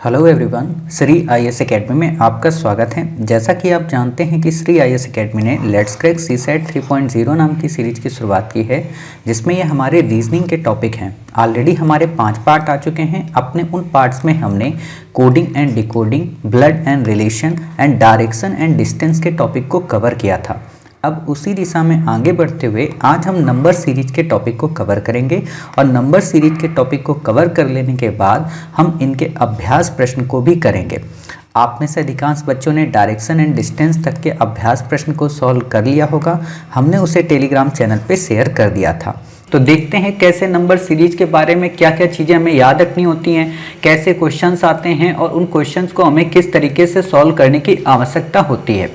Hello everyone, Shri IAS academy में आपका स्वागत है। जैसा कि आप जानते हैं कि श्री आईएएस एकेडमी ने लेट्स क्रैक सीसैट 3.0 नाम की सीरीज की शुरुआत की है, जिसमें ये हमारे रीजनिंग के टॉपिक हैं। ऑलरेडी हमारे 5 पार्ट आ चुके हैं। अपने उन पार्ट्स में हमने coding and decoding, blood and relation and direction and distance के टॉपिक को कवर किया था। अब उसी दिशा में आगे बढ़ते हुए आज हम नंबर सीरीज के टॉपिक को कवर करेंगे और नंबर सीरीज के टॉपिक को कवर कर लेने के बाद हम इनके अभ्यास प्रश्न को भी करेंगे। आप में से अधिकांश बच्चों ने डायरेक्शन एंड डिस्टेंस तक के अभ्यास प्रश्न को सॉल्व कर लिया होगा। हमने उसे टेलीग्राम चैनल पे शेयर कर दिया था। तो देखते हैं कैसे नंबर सीरीज के बारे में क्या क्या चीज़ें हमें याद रखनी होती हैं, कैसे क्वेश्चंस आते हैं और उन क्वेश्चंस को हमें किस तरीके से सॉल्व करने की आवश्यकता होती है।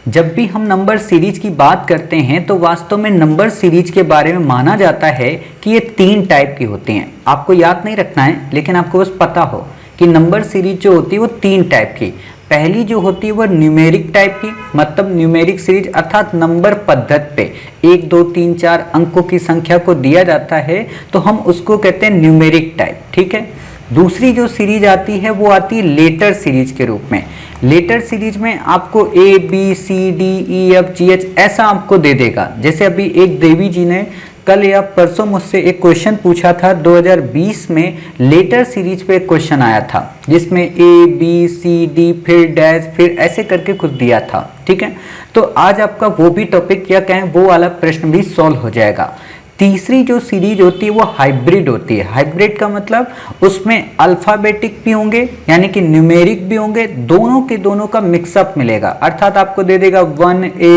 जब भी हम नंबर सीरीज की बात करते हैं तो वास्तव में नंबर सीरीज के बारे में माना जाता है कि ये 3 टाइप की होती हैं। आपको याद नहीं रखना है, लेकिन आपको बस पता हो कि नंबर सीरीज जो होती है वो 3 टाइप की। पहली जो होती है वो न्यूमेरिक टाइप की, मतलब न्यूमेरिक सीरीज अर्थात नंबर पद्धति पे 1 2 3 4 अंकों की संख्या को दिया जाता है तो हम उसको कहते हैं न्यूमेरिक टाइप। ठीक है। दूसरी जो सीरीज आती है वो आती है लेटर सीरीज के रूप में। लेटर सीरीज में आपको A B C D E F G H ऐसा आपको दे देगा। जैसे अभी एक देवी जी ने कल या परसों मुझसे एक क्वेश्चन पूछा था, 2020 में लेटर सीरीज पे एक क्वेश्चन आया था जिसमें ए बी सी डी फिर डैश फिर ऐसे करके कुछ दिया था। ठीक है। तो आज आपका वो भी टॉपिक या कहें वो वाला प्रश्न भी सॉल्व हो जाएगा। तीसरी जो सीरीज होती है वो हाइब्रिड होती है। हाइब्रिड का मतलब उसमें अल्फाबेटिक भी होंगे यानी कि न्यूमेरिक भी होंगे, दोनों के दोनों का मिक्सअप मिलेगा। अर्थात आपको दे देगा 1A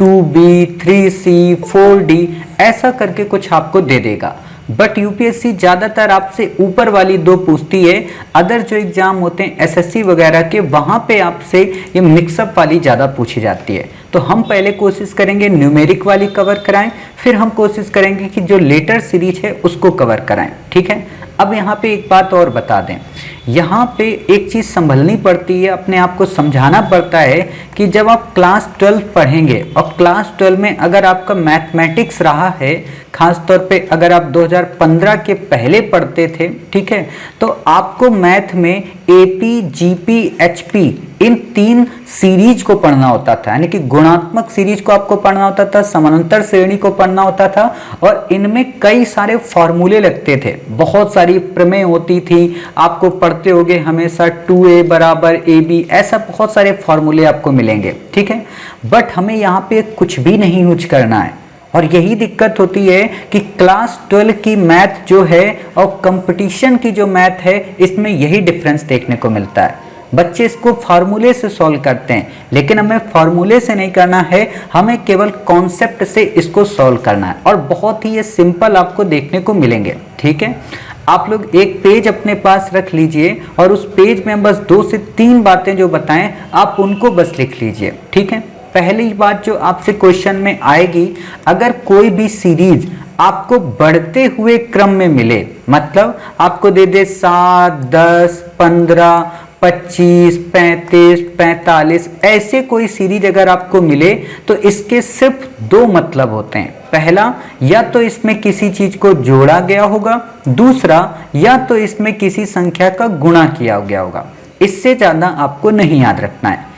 2B 3C 4D ऐसा करके कुछ आपको दे देगा। बट यूपीएससी ज़्यादातर आपसे ऊपर वाली 2 पूछती है। अदर जो एग्जाम होते हैं एसएससी वगैरह के, वहाँ पे आपसे ये मिक्सअप वाली ज़्यादा पूछी जाती है। तो हम पहले कोशिश करेंगे न्यूमेरिक वाली कवर कराएं, फिर हम कोशिश करेंगे कि जो लेटर सीरीज है उसको कवर कराएं। ठीक है। अब यहाँ पे एक बात और बता दें, यहाँ पे एक चीज़ संभलनी पड़ती है, अपने आप को समझाना पड़ता है कि जब आप क्लास 12 पढ़ेंगे और क्लास 12 में अगर आपका मैथमेटिक्स रहा है, खास तौर पे अगर आप 2015 के पहले पढ़ते थे, ठीक है, तो आपको मैथ में एपी जीपी एचपी इन 3 सीरीज को पढ़ना होता था। यानी कि गुणात्मक सीरीज को आपको पढ़ना होता था, समानांतर श्रेणी को पढ़ना होता था और इनमें कई सारे फॉर्मूले लगते थे, बहुत सारी प्रमेय होती थी। आपको पढ़ते होगे हमेशा 2a बराबर ab ऐसा बहुत सारे फॉर्मूले आपको मिलेंगे। ठीक है। बट हमें यहाँ पे कुछ भी नहीं यूज करना है और यही दिक्कत होती है कि क्लास 12 की मैथ जो है और कंपटीशन की जो मैथ है इसमें यही डिफरेंस देखने को मिलता है। बच्चे इसको फार्मूले से सॉल्व करते हैं, लेकिन हमें फार्मूले से नहीं करना है, हमें केवल कॉन्सेप्ट से इसको सॉल्व करना है और बहुत ही ये सिंपल आपको देखने को मिलेंगे। ठीक है। आप लोग एक पेज अपने पास रख लीजिए और उस पेज में बस 2 से 3 बातें जो बताएं आप उनको बस लिख लीजिए। ठीक है। पहली बात जो आपसे क्वेश्चन में आएगी, अगर कोई भी सीरीज आपको बढ़ते हुए क्रम में मिले, मतलब आपको दे दे 7 10 15 25 35 45 ऐसे कोई सीरीज अगर आपको मिले तो इसके सिर्फ 2 मतलब होते हैं। पहला, या तो इसमें किसी चीज को जोड़ा गया होगा, दूसरा या तो इसमें किसी संख्या का गुणा किया गया होगा। इससे ज्यादा आपको नहीं याद रखना है।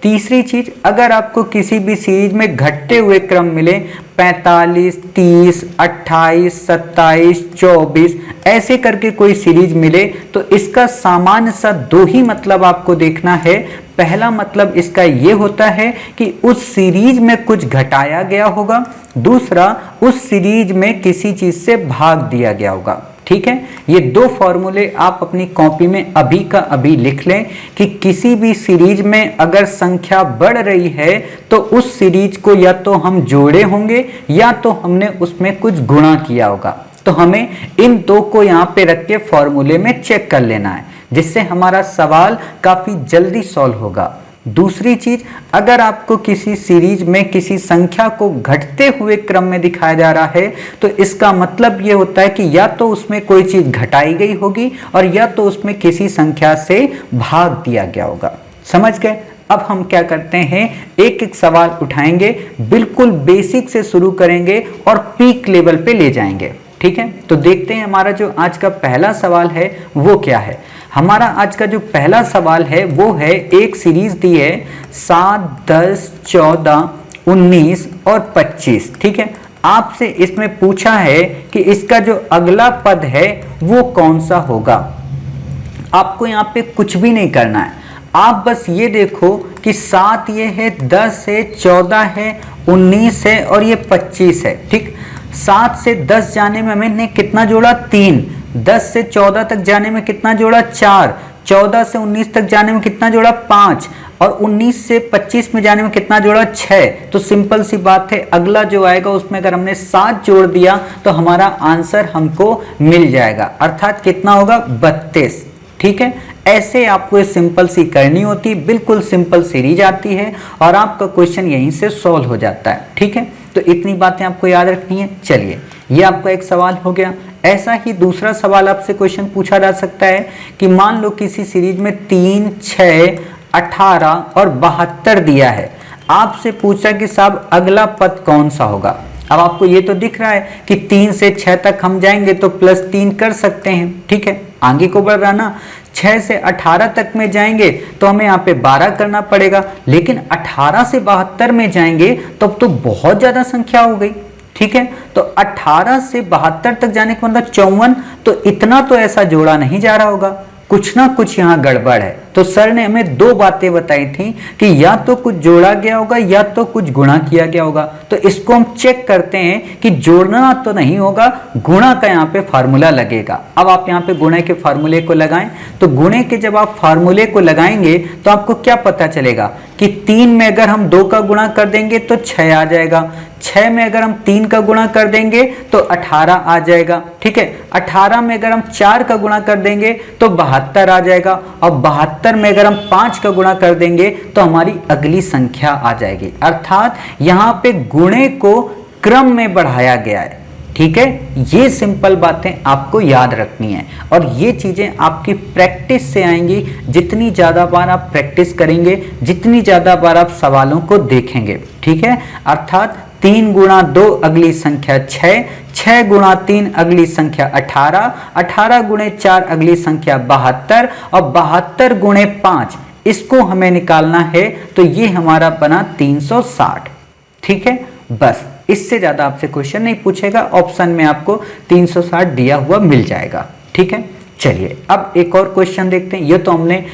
तीसरी चीज, अगर आपको किसी भी सीरीज में घटते हुए क्रम मिले 45 30 28 27 24 ऐसे करके कोई सीरीज मिले तो इसका सामान्य सा 2 ही मतलब आपको देखना है। पहला मतलब इसका ये होता है कि उस सीरीज में कुछ घटाया गया होगा, दूसरा उस सीरीज में किसी चीज से भाग दिया गया होगा। ठीक है। ये 2 फॉर्मूले आप अपनी कॉपी में अभी का अभी लिख लें कि किसी भी सीरीज में अगर संख्या बढ़ रही है तो उस सीरीज को या तो हम जोड़े होंगे या तो हमने उसमें कुछ गुणा किया होगा। तो हमें इन 2 को यहाँ पे रख के फॉर्मूले में चेक कर लेना है, जिससे हमारा सवाल काफी जल्दी सॉल्व होगा। दूसरी चीज, अगर आपको किसी सीरीज में किसी संख्या को घटते हुए क्रम में दिखाया जा रहा है तो इसका मतलब ये होता है कि या तो उसमें कोई चीज घटाई गई होगी और या तो उसमें किसी संख्या से भाग दिया गया होगा। समझ गए। अब हम क्या करते हैं, एक एक सवाल उठाएंगे, बिल्कुल बेसिक से शुरू करेंगे और पीक लेवल पे ले जाएंगे। ठीक है, तो देखते हैं हमारा जो आज का पहला सवाल है वो क्या है। हमारा आज का जो पहला सवाल है वो है, एक सीरीज दी है 7, 10, 14, 19 और 25। ठीक है, आपसे इसमें पूछा है कि इसका जो अगला पद है वो कौन सा होगा। आपको यहाँ पे कुछ भी नहीं करना है, आप बस ये देखो कि 7 ये है, 10 है, 14 है, 19 है और ये 25 है। ठीक, 7 से 10 जाने में हमने कितना जोड़ा, 3। 10 से 14 तक जाने में कितना जोड़ा, 4। 14 से 19 तक जाने में कितना जोड़ा, 5। और 19 से 25 में जाने में कितना जोड़ा, 6। तो सिंपल सी बात है, अगला जो आएगा उसमें अगर हमने 7 जोड़ दिया तो हमारा आंसर हमको मिल जाएगा, अर्थात कितना होगा, 32। ठीक है, ऐसे आपको ये सिंपल सी करनी होती, बिल्कुल सिंपल सीरीज आती है और आपका क्वेश्चन यहीं से सॉल्व हो जाता है। ठीक है, तो इतनी बातें आपको याद रखनी है। चलिए, ये आपका एक सवाल हो गया। ऐसा ही दूसरा सवाल आपसे क्वेश्चन पूछा जा सकता है कि मान लो किसी सीरीज में 3, 6, 18 और 72 दिया है, आपसे पूछा कि साहब अगला पद कौन सा होगा। अब आपको ये तो दिख रहा है कि 3 से 6 तक हम जाएंगे तो +3 कर सकते हैं। ठीक है, आगे को बढ़ रहा ना, 6 से 18 तक में जाएंगे तो हमें यहाँ पे 12 करना पड़ेगा, लेकिन 18 से 72 में जाएंगे तब तो बहुत ज्यादा संख्या हो गई। ठीक है, तो 18 से 72 तक जाने का मतलब 54, तो इतना तो ऐसा जोड़ा नहीं जा रहा होगा, कुछ ना कुछ यहाँ गड़बड़ है। तो सर ने हमें 2 बातें बताई थी कि या तो कुछ जोड़ा गया होगा या तो कुछ गुणा किया गया होगा। तो इसको हम चेक करते हैं कि जोड़ना तो नहीं होगा, गुणा का यहाँ पे फार्मूला लगेगा। अब आप यहाँ पे गुणे के फार्मूले को लगाएं, तो गुणे के जब आप फार्मूले को लगाएंगे तो आपको क्या पता चलेगा कि 3 में अगर हम 2 का गुणा कर देंगे तो 6 आ जाएगा, 6 में अगर हम 3 का गुणा कर देंगे तो 18 आ जाएगा। ठीक है, 18 में अगर हम 4 का गुणा कर देंगे तो 72 आ जाएगा, और 72 में अगर हम 5 का गुणा कर देंगे तो हमारी अगली संख्या आ जाएगी। अर्थात यहाँ पे गुणे को क्रम में बढ़ाया गया है। ठीक है, ये सिंपल बातें आपको याद रखनी है और ये चीजें आपकी प्रैक्टिस से आएंगी। जितनी ज्यादा बार आप प्रैक्टिस करेंगे, जितनी ज्यादा बार आप सवालों को देखेंगे। ठीक है, अर्थात 3 गुणा 2 अगली संख्या 6, 6 गुणा 3 अगली संख्या 18, 18 गुणे 4 अगली संख्या 72 और 72 गुणे 5 इसको हमें निकालना है, तो ये हमारा बना 360। ठीक है, बस इससे ज्यादा आपसे क्वेश्चन नहीं पूछेगा, ऑप्शन में आपको 360 दिया हुआ मिल जाएगा। ठीक है, चलिए अब एक और क्वेश्चन देखते हैं। ये तो हमने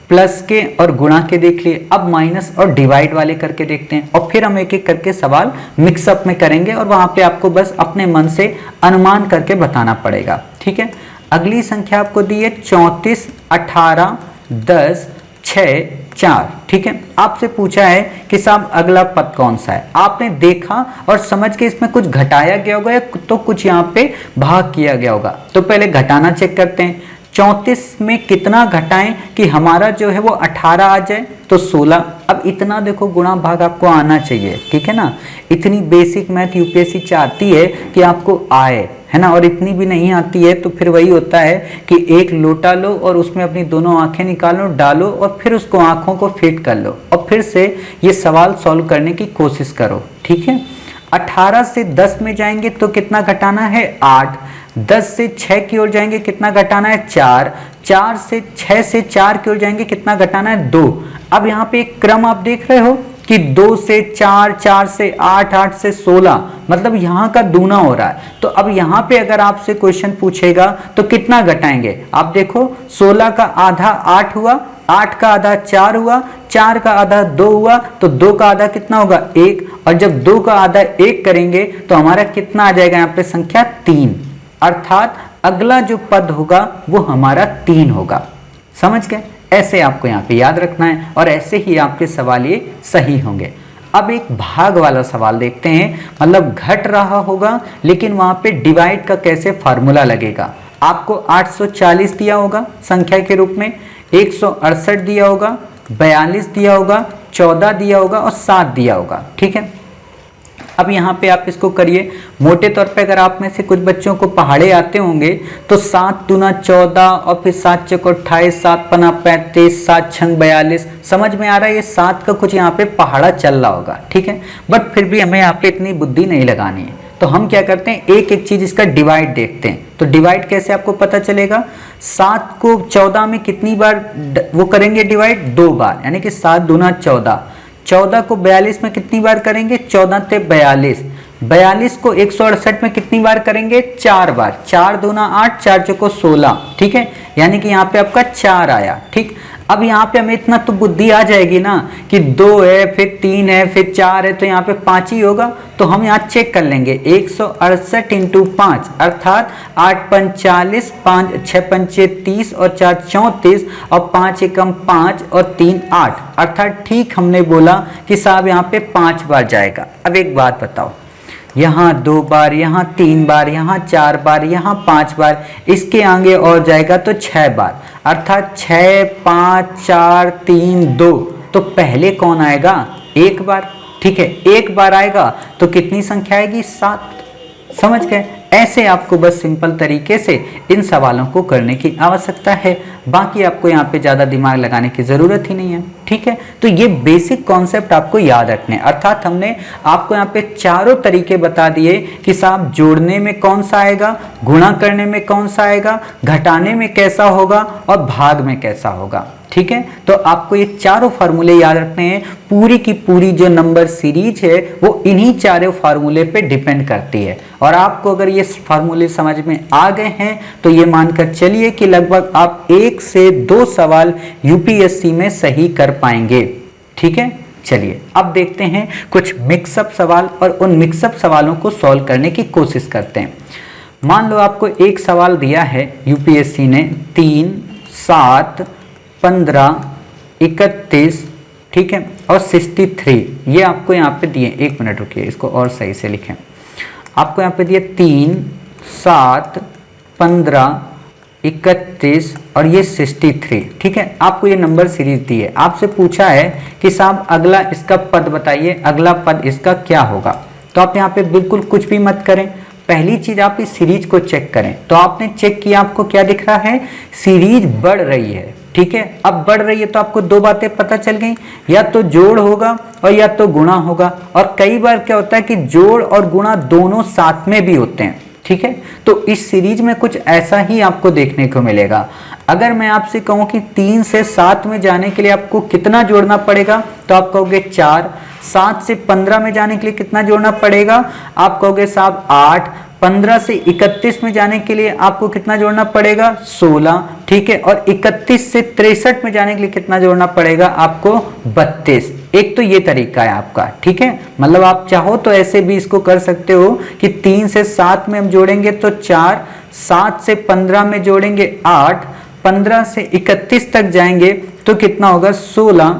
प्लस के और गुणा के देख लिए, अब माइनस और डिवाइड वाले करके देखते हैं और फिर हम एक एक करके सवाल मिक्सअप में करेंगे और वहां पे आपको बस अपने मन से अनुमान करके बताना पड़ेगा। ठीक है, अगली संख्या आपको दी है 34, 18, 10, 6, 4। ठीक है, आपसे पूछा है कि साहब अगला पद कौन सा है। आपने देखा और समझ के इसमें कुछ घटाया गया होगा या तो कुछ यहाँ पे भाग किया गया होगा। तो पहले घटाना चेक करते हैं। 34 में कितना घटाएं कि हमारा जो है वो 18 आ जाए, तो 16। अब इतना देखो गुणा भाग आपको आना चाहिए, ठीक है ना। इतनी बेसिक मैथ यूपीएससी चाहती है कि आपको आए, है ना, और इतनी भी नहीं आती है तो फिर वही होता है कि एक लोटा लो और उसमें अपनी दोनों आंखें निकालो, डालो और फिर उसको आंखों को फिट कर लो और फिर से ये सवाल सॉल्व करने की कोशिश करो। ठीक है, 18 से 10 में जाएंगे तो कितना घटाना है, 8। 10 से 6 की ओर जाएंगे कितना घटाना है, 4। 4 से 6 से 4 की ओर जाएंगे कितना घटाना है, 2। अब यहाँ पे एक क्रम आप देख रहे हो कि 2 से 4, 4 से 8, 8 से 16, मतलब यहाँ का दूना हो रहा है। तो अब यहाँ पे अगर आपसे क्वेश्चन पूछेगा तो कितना घटाएंगे, आप देखो 16 का आधा 8 हुआ, 8 का आधा 4 हुआ, 4 का आधा 2 हुआ, तो 2 का आधा कितना होगा, 1। और जब 2 का आधा 1 करेंगे तो हमारा कितना आ जाएगा यहाँ पे संख्या 3। अर्थात अगला जो पद होगा वो हमारा 3 होगा। समझ गए, ऐसे आपको यहाँ पे याद रखना है और ऐसे ही आपके सवाल ये सही होंगे। अब एक भाग वाला सवाल देखते हैं, मतलब घट रहा होगा लेकिन वहां पे डिवाइड का कैसे फार्मूला लगेगा। आपको 840 दिया होगा संख्या के रूप में, 168 दिया होगा, 42 दिया होगा, 14 दिया होगा और 7 दिया होगा। ठीक है, अब यहाँ पे आप इसको करिए। मोटे तौर पे अगर आप में से कुछ बच्चों को पहाड़े आते होंगे तो 7 दूना 14 और फिर 7 चौक 28, 7 पना 35, 7 छंग 42, समझ में आ रहा है। ये 7 का कुछ यहाँ पे पहाड़ा चल रहा होगा, ठीक है, बट फिर भी हमें यहाँ पे इतनी बुद्धि नहीं लगानी है। तो हम क्या करते हैं, एक एक चीज इसका डिवाइड देखते हैं। तो डिवाइड कैसे आपको पता चलेगा, 7 को 14 में कितनी बार वो करेंगे डिवाइड, 2 बार, यानी कि 7 दूना 14। 14 को 42 में कितनी बार करेंगे, 14 ते 42। 42 को 168 में कितनी बार करेंगे, 4 बार। 4 दूना 8, 4 चौको 16, ठीक है, यानी कि यहाँ पे आपका 4 आया। ठीक, अब यहाँ पे हमें इतना तो बुद्धि आ जाएगी ना कि 2 है, फिर 3 है, फिर 4 है, तो यहाँ पे 5 ही होगा। तो हम यहाँ चेक कर लेंगे, 168 इंटू 5 अर्थात 8 पंच 40, 5 6 पंचे 30 और 4 34 और 5 एकम 5 और 3 8, अर्थात ठीक हमने बोला कि साहब यहाँ पे 5 बार जाएगा। अब एक बात बताओ, यहाँ 2 बार, यहाँ 3 बार, यहाँ 4 बार, यहाँ 5 बार, इसके आगे और जाएगा तो 6 बार, अर्थात 6 5 4 3 2। तो पहले कौन आएगा, 1 बार। ठीक है, 1 बार आएगा तो कितनी संख्या आएगी, 7। समझ गए, ऐसे आपको बस सिंपल तरीके से इन सवालों को करने की आवश्यकता है, बाकी आपको यहाँ पे ज़्यादा दिमाग लगाने की ज़रूरत ही नहीं है। ठीक है, तो ये बेसिक कॉन्सेप्ट आपको याद रखने, अर्थात हमने आपको यहाँ पे चारों तरीके बता दिए कि साहब जोड़ने में कौन सा आएगा, गुणा करने में कौन सा आएगा, घटाने में कैसा होगा और भाग में कैसा होगा। ठीक है, तो आपको ये चारों फार्मूले याद रखने हैं। पूरी की पूरी जो नंबर सीरीज है वो इन्हीं चारों फार्मूले पे डिपेंड करती है, और आपको अगर ये फार्मूले समझ में आ गए हैं तो ये मानकर चलिए कि लगभग आप 1 से 2 सवाल यूपीएससी में सही कर पाएंगे। ठीक है, चलिए अब देखते हैं कुछ मिक्सअप सवाल, और उन मिक्सअप सवालों को सॉल्व करने की कोशिश करते हैं। मान लो आपको एक सवाल दिया है यूपीएससी ने, 3 7 15 31, ठीक है, और 63, ये आपको यहाँ पे दिए। एक मिनट रुकिए, इसको और सही से लिखें। आपको यहाँ पे दिए 3 7 15 31 और ये 63। ठीक है, आपको ये नंबर सीरीज दी है। आपसे पूछा है कि साहब अगला इसका पद बताइए, अगला पद इसका क्या होगा। तो आप यहाँ पे बिल्कुल कुछ भी मत करें, पहली चीज आप इस सीरीज को चेक करें। तो आपने चेक किया, आपको क्या दिख रहा है, सीरीज बढ़ रही है। ठीक है, अब बढ़ रही है तो आपको 2 बातें पता चल गई, या तो जोड़ होगा और या तो गुणा होगा। और कई बार क्या होता है कि जोड़ और गुणा दोनों साथ में भी होते हैं। ठीक है, तो इस सीरीज में कुछ ऐसा ही आपको देखने को मिलेगा। अगर मैं आपसे कहूं कि 3 से 7 में जाने के लिए आपको कितना जोड़ना पड़ेगा, तो आप कहोगे 4। 7 से 15 में जाने के लिए कितना जोड़ना पड़ेगा, आप कहोगे साहब 8। 15 से 31 में जाने के लिए आपको कितना जोड़ना पड़ेगा, 16। ठीक है, और 31 से 63 में जाने के लिए कितना जोड़ना पड़ेगा आपको, 32। एक तो ये तरीका है आपका। ठीक है, मतलब आप चाहो तो ऐसे भी इसको कर सकते हो कि 3 से 7 में हम जोड़ेंगे तो 4, 7 से 15 में जोड़ेंगे 8, 15 से 31 तक जाएंगे तो कितना होगा, 16।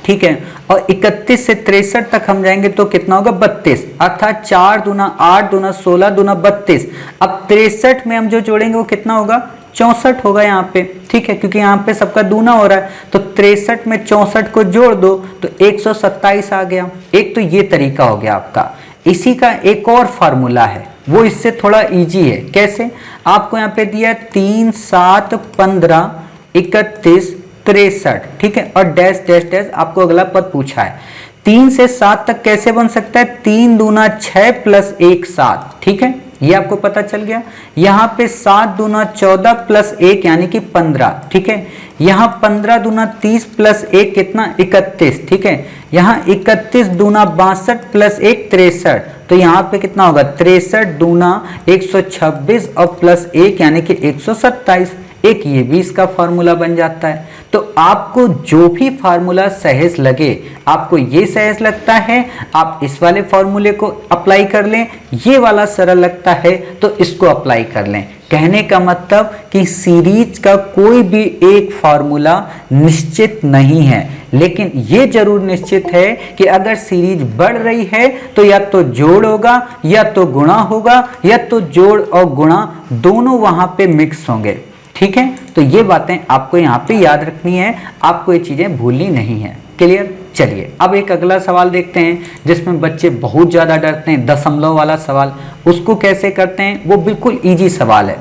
ठीक है, और 31 से 63 तक हम जाएंगे तो कितना होगा, 32, अर्थात 4 दूना 8 दूना 16 दूना 32। अब 63 में हम जो जोड़ेंगे वो कितना होगा, 64 होगा यहाँ पे। ठीक है, क्योंकि यहाँ पे सबका दूना हो रहा है, तो 63 में 64 को जोड़ दो तो 127 आ गया। एक तो ये तरीका हो गया आपका। इसी का एक और फार्मूला है, वो इससे थोड़ा इजी है। कैसे, आपको यहाँ पे दिया 3 7 15 31 63। ठीक है, और डैश डैश डैश आपको अगला पद पूछा है। 3 से 7 तक कैसे बन सकता है, 3 दूना 6 प्लस 1 7। ठीक है, ये आपको पता चल गया। यहाँ पे 7 दूना 14 प्लस 1 यानी कि 15। ठीक है, यहाँ 15 दूना 30 प्लस 1 कितना, 31। ठीक है, यहाँ 31 दूना 62 प्लस 1 63। तो यहाँ पे कितना होगा, 63 दूना 126 और प्लस 1 यानी कि 127। एक ये भी इसका फार्मूला बन जाता है। तो आपको जो भी फार्मूला सहज लगे, आपको ये सहज लगता है आप इस वाले फार्मूले को अप्लाई कर लें, ये वाला सरल लगता है तो इसको अप्लाई कर लें। कहने का मतलब कि सीरीज का कोई भी एक फार्मूला निश्चित नहीं है, लेकिन ये जरूर निश्चित है कि अगर सीरीज बढ़ रही है तो या तो जोड़ होगा या तो गुणा होगा, या तो जोड़ और गुणा दोनों वहां पे मिक्स होंगे। ठीक है, तो ये बातें आपको यहाँ पे याद रखनी है, आपको ये चीजें भूलनी नहीं है। क्लियर, चलिए अब एक अगला सवाल देखते हैं जिसमें बच्चे बहुत ज्यादा डरते हैं, दशमलव वाला सवाल। उसको कैसे करते हैं, वो बिल्कुल इजी सवाल है।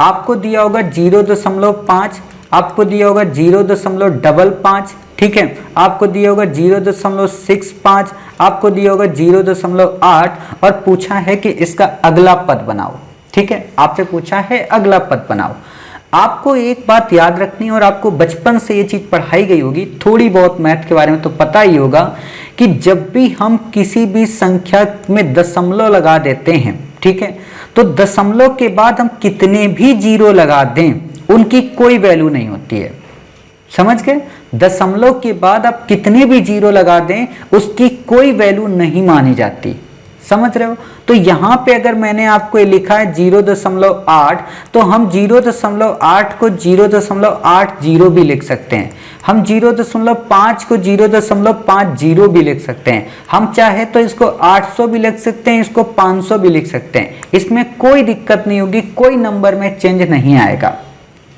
आपको दिया होगा 0.5 आपको दिया होगा 0.55, ठीक है, आपको दिया होगा 0.65, आपको दिया होगा 0.8 और पूछा है कि इसका अगला पद बनाओ। ठीक है, आपसे पूछा है अगला पद बनाओ। आपको एक बात याद रखनी और आपको बचपन से ये चीज पढ़ाई गई होगी, थोड़ी बहुत मैथ के बारे में तो पता ही होगा कि जब भी हम किसी भी संख्या में दशमलव लगा देते हैं, ठीक है, तो दशमलव के बाद हम कितने भी जीरो लगा दें उनकी कोई वैल्यू नहीं होती है। समझ गए? दशमलव के बाद आप कितने भी जीरो लगा दें उसकी कोई वैल्यू नहीं मानी जाती। समझ रहे हो? तो यहां पे अगर मैंने आपको ये लिखा है 0.8 तो हम 0.8 को 0.80 भी लिख सकते हैं, हम 0.5 को 0.50 भी लिख सकते हैं, हम चाहे तो इसको 800 भी लिख सकते हैं, इसको 500 भी लिख सकते हैं, इसमें कोई दिक्कत नहीं होगी, कोई नंबर में चेंज नहीं आएगा।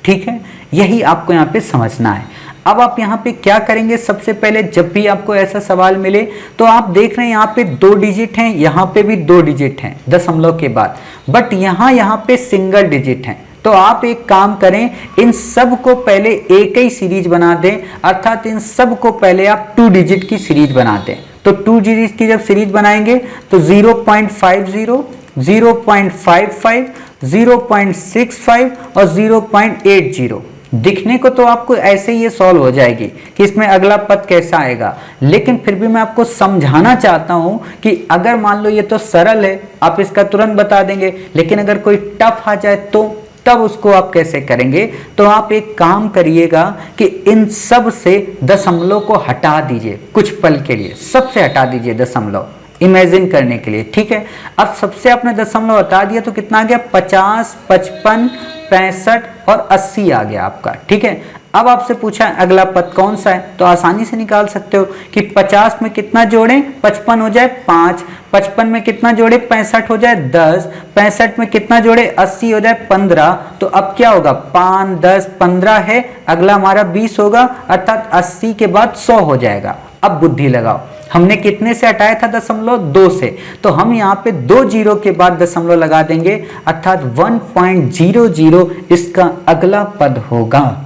ठीक है, यही आपको यहाँ पे समझना है। अब आप यहाँ पे क्या करेंगे, सबसे पहले जब भी आपको ऐसा सवाल मिले तो आप देख रहे हैं यहाँ पे 2 डिजिट हैं, यहाँ पे भी 2 डिजिट हैं दशमलव के बाद, बट यहाँ पे सिंगल डिजिट हैं। तो आप एक काम करें, इन सब को पहले एक ही सीरीज बना दें, अर्थात इन सब को पहले आप 2 डिजिट की सीरीज बना दें। तो 2 डिजिट की जब सीरीज बनाएंगे तो 0.50, 0.55, 0.65 और 0.80 दिखने को तो आपको ऐसे ही ये सॉल्व हो जाएगी कि इसमें अगला पद कैसा आएगा, लेकिन फिर भी मैं आपको समझाना चाहता हूं कि अगर मान लो ये तो सरल है आप इसका तुरंत बता देंगे, लेकिन अगर कोई टफ आ जाए तो तब उसको आप कैसे करेंगे। तो आप एक काम करिएगा कि इन सब से दशमलव को हटा दीजिए कुछ पल के लिए, सबसे हटा दीजिए दशमलव इमेजिन करने के लिए। ठीक है, अब सबसे आपने दशमलव हटा दिया तो कितना आ गया, 50, 55, 65 और 80 आ गया आपका। ठीक है, अब आपसे पूछा अगला पद कौन सा है, तो आसानी से निकाल सकते हो कि 50 में कितना जोड़ें, 55 हो जाए 5, 55 में कितना जोड़े 65 हो जाए 10, 65 में कितना जोड़े 80 हो जाए 15। तो अब क्या होगा, 5, 10, 15 है, अगला हमारा 20 होगा, अर्थात 80 के बाद 100 हो जाएगा। अब बुद्धि लगाओ, हमने कितने से हटाया था दशमलव, 2 से, तो हम यहाँ पे 2 जीरो के बाद दशमलव लगा देंगे, अर्थात 1.00 इसका अगला पद होगा।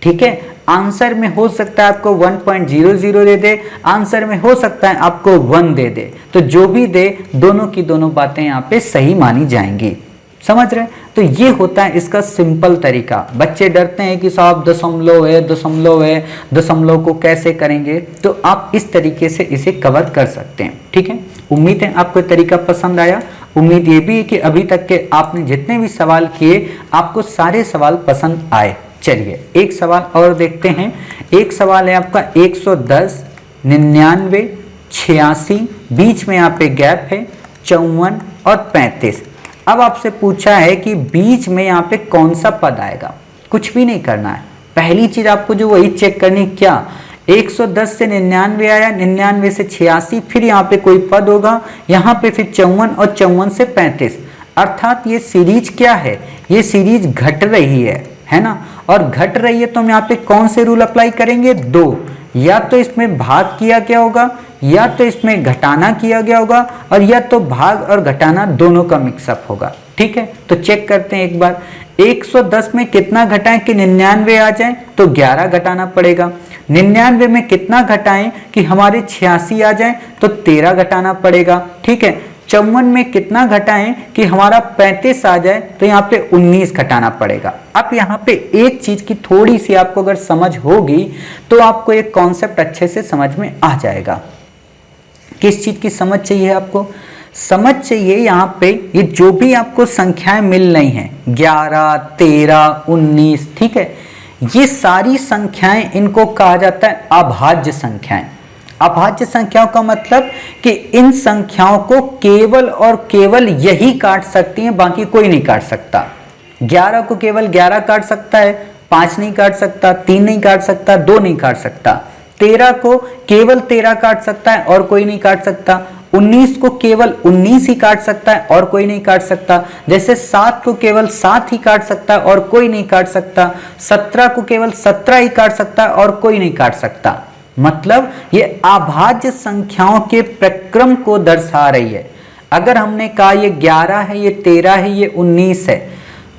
ठीक है, आंसर में हो सकता है आपको 1.00 दे दे, आंसर में हो सकता है आपको 1 दे दे, तो जो भी दे दोनों की दोनों बातें यहाँ पे सही मानी जाएंगी। समझ रहे? तो ये होता है इसका सिंपल तरीका। बच्चे डरते हैं कि साहब दशमलव है, दशमलव है, दशमलव को कैसे करेंगे, तो आप इस तरीके से इसे कवर कर सकते हैं। ठीक है, उम्मीद है आपको तरीका पसंद आया। उम्मीद ये भी है कि अभी तक के आपने जितने भी सवाल किए आपको सारे सवाल पसंद आए। चलिए एक सवाल और देखते हैं। एक सवाल है आपका 110, 99, 86, बीच में यहाँ पे गैप है 54 और 35। अब आपसे पूछा है कि बीच में यहाँ पे कौन सा पद आएगा। कुछ भी नहीं करना है, पहली चीज आपको जो वही चेक करनी, क्या 110 से 99 आया, 99 से 86, फिर यहाँ पे कोई पद होगा, यहाँ पे फिर 54 और 54 से 35, अर्थात ये सीरीज क्या है, ये सीरीज घट रही है ना। और घट रही है तो हम यहाँ पे कौन से रूल अप्लाई करेंगे, 2, या तो इसमें भाग किया गया होगा या तो इसमें घटाना किया गया होगा, और या तो भाग और घटाना दोनों का मिक्सअप होगा। ठीक है, तो चेक करते हैं एक बार। 110 में कितना घटाएं कि 99 आ जाए, तो 11 घटाना पड़ेगा। 99 में कितना घटाएं कि हमारे 86 आ जाए, तो 13 घटाना पड़ेगा। ठीक है, 54 में कितना घटाएं कि हमारा 35 आ जाए, तो यहाँ पे 19 घटाना पड़ेगा। अब यहाँ पे एक चीज की थोड़ी सी आपको अगर समझ होगी तो आपको एक कॉन्सेप्ट अच्छे से समझ में आ जाएगा। किस चीज की समझ चाहिए आपको? समझ चाहिए यहाँ पे ये जो भी आपको संख्याएं मिल रही हैं 11, 13, 19, ठीक है, ये सारी संख्याएं इनको कहा जाता है अभाज्य संख्याएं। अभाज्य संख्याओं का मतलब कि इन संख्याओं को केवल और केवल यही काट सकती हैं, बाकी कोई नहीं काट सकता। 11 को केवल 11 काट सकता है, 5 नहीं काट सकता, 3 नहीं काट सकता, 2 नहीं काट सकता। 13 को केवल 13 काट सकता है और कोई नहीं काट सकता। 19 को केवल 19 ही काट सकता है और कोई नहीं काट सकता। जैसे 7 को केवल 7 ही काट सकता है और कोई नहीं काट सकता। 17 को केवल 17 ही काट सकता है और कोई नहीं काट सकता। मतलब ये अभाज्य संख्याओं के प्रक्रम को दर्शा रही है। अगर हमने कहा ये 11 है, ये 13 है, ये 19 है,